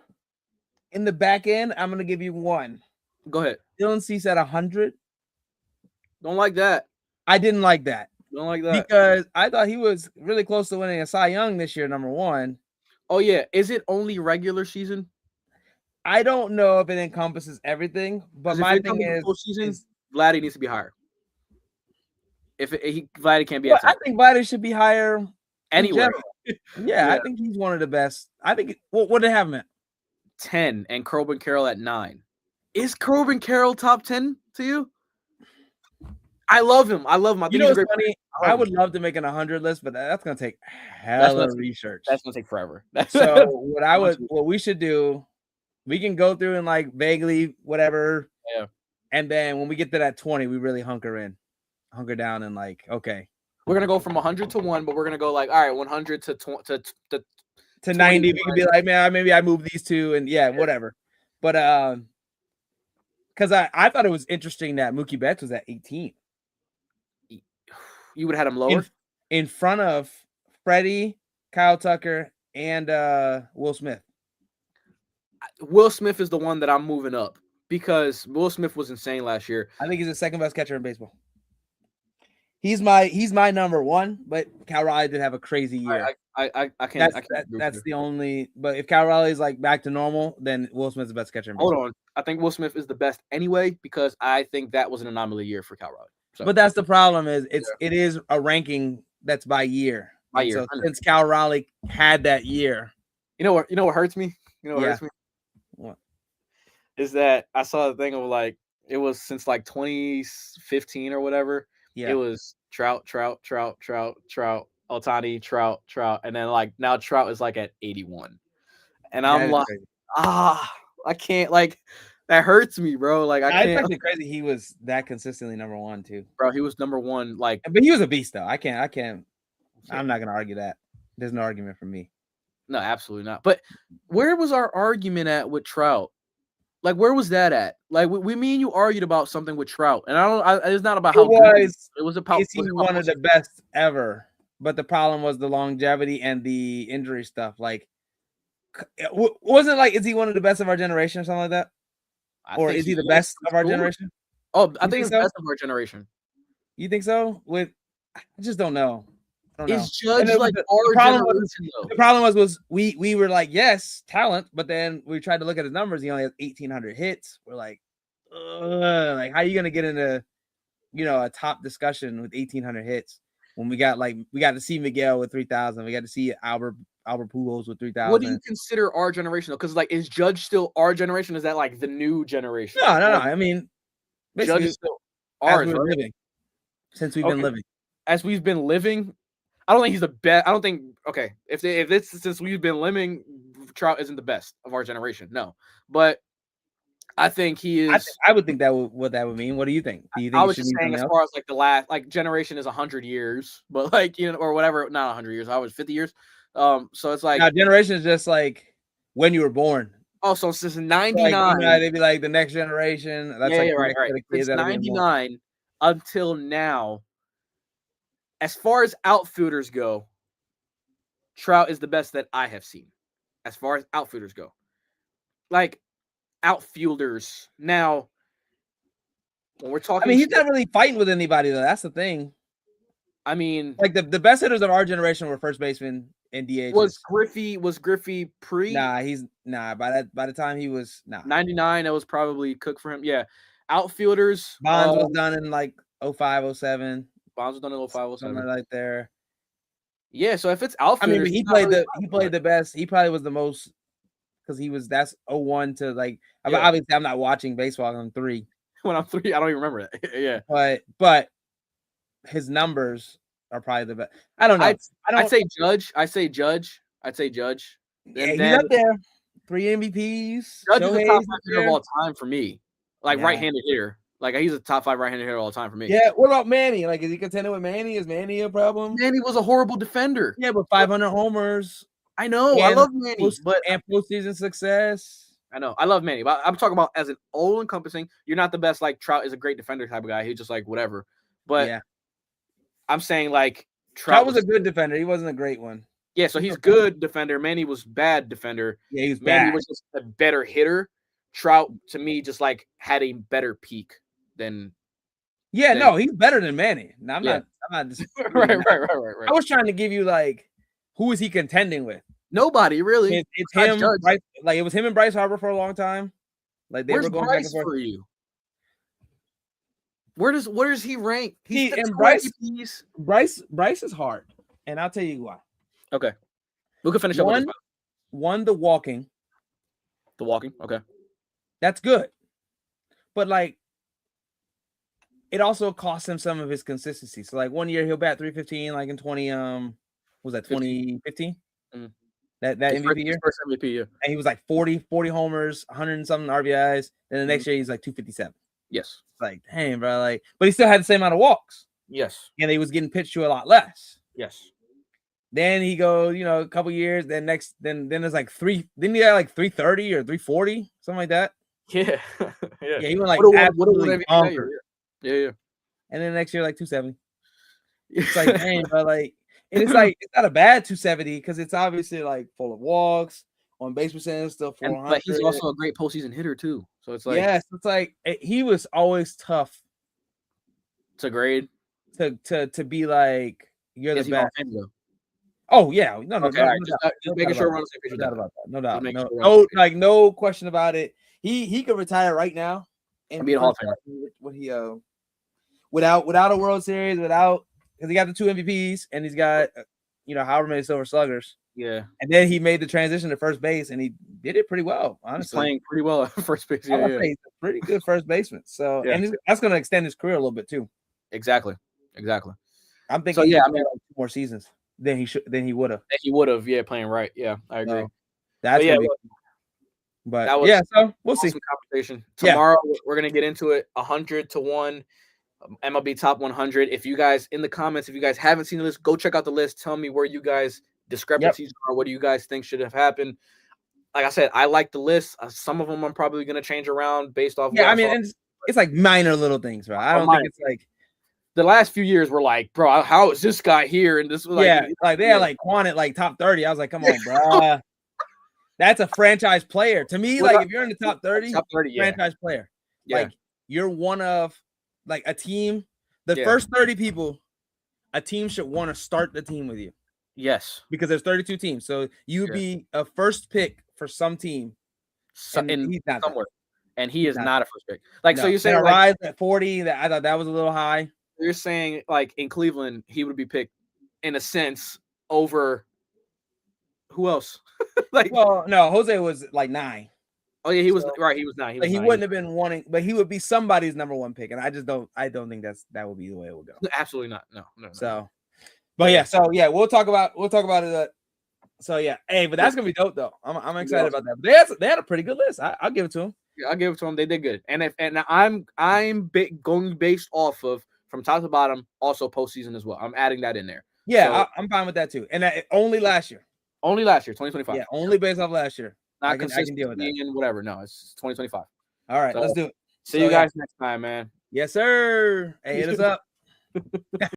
in the back end. I'm gonna give you one. Go ahead. Dylan Cease at 100. Don't like that. I didn't like that. Don't like that because I thought he was really close to winning a Cy Young this year. Number one. Oh yeah, is it only regular season? I don't know if it encompasses everything, but my thing is Vladdy needs to be higher. Vladdy can't be. I think Vladdy should be higher anywhere. Yeah, I think he's one of the best. I think. What did they have him at? 10 and Corbin Carroll at 9. Is Corbin Carroll top 10 to you? I love him. I think he's great. Funny? I would love to make an 100 list, but that's gonna take hella research. That's gonna take forever. So what we should do, we can go through and like vaguely whatever. Yeah. And then when we get to that 20, we really hunker down and like, okay. We're gonna go from 100 to 1, but we're gonna go like, all right, 100 to 90. We can be like, man, maybe I move these two and whatever. But because I thought it was interesting that Mookie Betts was at 18. You would have had him lower in front of Freddie, Kyle Tucker, and Will Smith. Will Smith is the one that I'm moving up because Will Smith was insane last year. I think he's the second best catcher in baseball. He's my number one, but Cal Raleigh did have a crazy year. I can't. That's the only. But if Cal Raleigh's like back to normal, then Will Smith's the best catcher in baseball. Hold on, I think Will Smith is the best anyway because I think that was an anomaly year for Cal Raleigh. So. But that's the problem is it is a ranking that's by year. By year. So since Cal Raleigh had that year, you know what hurts me? Hurts me? What? Is that I saw the thing of like it was since like 2015 or whatever. Yeah. It was Trout, Ohtani, Trout, and then like now Trout is like at 81, and I'm like, crazy. I can't like. That hurts me, bro. Like I can't. It's actually crazy. He was that consistently number one too, bro. He was number one, like. But he was a beast, though. I can't. I'm not gonna argue that. There's no argument from me. No, absolutely not. But where was our argument at with Trout? Like, where was that at? Like, me and you argued about something with Trout, and it's not about how it was about. Is he one of the best ever? But the problem was the longevity and the injury stuff. Like, wasn't like is he one of the best of our generation or something like that? Or is he the best of our generation? Oh, I think he's the best of our generation. You think so? I just don't know. Is Judge like our generation though? The problem was we were like, yes, talent, but then we tried to look at his numbers. He only has 1,800 hits. We're like, how are you gonna get into a top discussion with 1,800 hits when we got to see Miguel with 3,000, we got to see Albert Pujols with 3,000. What do you consider our generation though? Because like, is Judge still our generation? Is that like the new generation? No. I mean, Judge is still ours, right? Living. Since we've been living, as we've been living, I don't think he's the best. I don't think. Okay, if it's since we've been living, Trout isn't the best of our generation. No, but I think he is. I would think what that would mean. What do you think? Do you think I was just saying as far as like the last generation is 100 years, but like or whatever, not 100 years. I was 50 years. So it's like now generation is just like when you were born. Oh, so since 99, they'd be like the next generation. That's right. Since 99 until now, as far as outfielders go, Trout is the best that I have seen. As far as outfielders go, like outfielders now. When we're talking, I mean, he's not really fighting with anybody though. That's the thing. I mean, Like the best hitters of our generation were first baseman and DHs. was Griffey pre? Nah, By the time he was 99, that was probably Cook for him. Yeah, outfielders. Bonds was done in like 05, 07. Bonds was done in 05, 07. Somewhere right there. Yeah, so if it's outfielders, I mean, he played the best. He probably was the most because that's 01 to like. Yeah. Obviously, I'm not watching baseball. I'm 3. When I'm 3, I don't even remember that. Yeah, but his numbers are probably the best. I don't know. I'd say Judge. I'd say Judge. Yeah, he's up there. 3 MVPs. Judge is the top 5 hitter of all time for me. Like right-handed hitter. Like he's a top 5 right-handed hitter all the time for me. Yeah. What about Manny? Like, is he contending with Manny? Is Manny a problem? Manny was a horrible defender. Yeah, but 500 homers. I know. I love Manny, and postseason success. I know. I love Manny, but I'm talking about as an all-encompassing. You're not the best. Like Trout is a great defender type of guy. He's just like whatever. But yeah. I'm saying like Trout was a good defender. He wasn't a great one. Yeah, so he's good defender. Manny was bad defender. Yeah, he was Manny bad. was just a better hitter. Trout to me just like had a better peak than. Yeah, no, he's better than Manny. No, I'm not. Right. I was trying to give you like, who is he contending with? Nobody really. It's him. Bryce, like it was him and Bryce Harper for a long time. Like they were going Bryce back and forth. For you? Where does he rank? Bryce is hard, and I'll tell you why. Okay, we can finish up with this. One, the walking. Okay, that's good, but like, it also cost him some of his consistency. So like 1 year he'll bat 315, like in 2015? Mm-hmm. That MVP year? First MVP year. And he was like 40 homers, 100 and something RBIs. Then the next year he's like 257. Yes. Like, dang, bro. Like, but he still had the same amount of walks. Yes. And he was getting pitched to a lot less. Yes. Then he goes, a couple years. Then there's like then he got like 330 or 340, something like that. Yeah. Yeah, he went like absolutely bonkers. Yeah. And then next year, like 270. It's like, dang, bro. Like, and it's like, it's not a bad 270 because it's obviously like full of walks, on base percentage still 400. But he's also a great postseason hitter too. So it's like, yes, it's like he was always tough to grade, to be like you're the best. Oh yeah, no, just making sure we're on the same page about that. No doubt, no question about it. He could retire right now and be a Hall of Famer. What he without a World Series, because he got the 2 MVPs and he's got however many Silver Sluggers. Yeah, and then he made the transition to first base and he did it pretty well. Honestly, he's playing pretty well at first base. Yeah. He's a pretty good first baseman. So and that's going to extend his career a little bit too. Exactly. I'm thinking like 2 more seasons than he would have. He would have, playing right. Yeah, I agree. So, that's but that was so we'll see. Conversation tomorrow. We're gonna get into it. 100-1 MLB top 100. If you guys in the comments, if you guys haven't seen the list, go check out the list. Tell me where you guys discrepancies are. What do you guys think should have happened? Like I said, I like the list. Some of them I'm probably gonna change around based off. Yeah, I mean, it's like minor little things, bro. I don't think it's like. The last few years were like, bro, how is this guy here? And this was like, like they had like Quan at like top 30. I was like, come on, bro. That's a franchise player. To me, like if you're in the top 30, franchise player. Yeah. Like you're one of like a team. The first 30 people, a team should want to start the team with you. Yes. Because there's 32 teams. So you'd be a first pick for some team. And he's not somewhere. And he is not a first pick. Like, so you're saying rise at 40, that I thought that was a little high. You're saying like in Cleveland, he would be picked in a sense over who else? No, Jose was like 9. Oh yeah, he was right. He was 9. He wouldn't have been wanting, but he would be somebody's number 1 pick, and I don't think that would be the way it would go. Absolutely not. No. So, but we'll talk about it. So yeah, hey, but that's gonna be dope though. I'm excited about that. They had a pretty good list. I'll give it to them. Yeah, I'll give it to them. They did good, and I'm going based off of from top to bottom, also postseason as well. I'm adding that in there. Yeah, so, I'm fine with that too. And only last year. Only last year, 2025. Yeah, only based off last year. Not I can deal with that. And whatever. No, it's 2025. All right, let's do it. See you guys next time, man. Yes, sir. Hey, hit us up.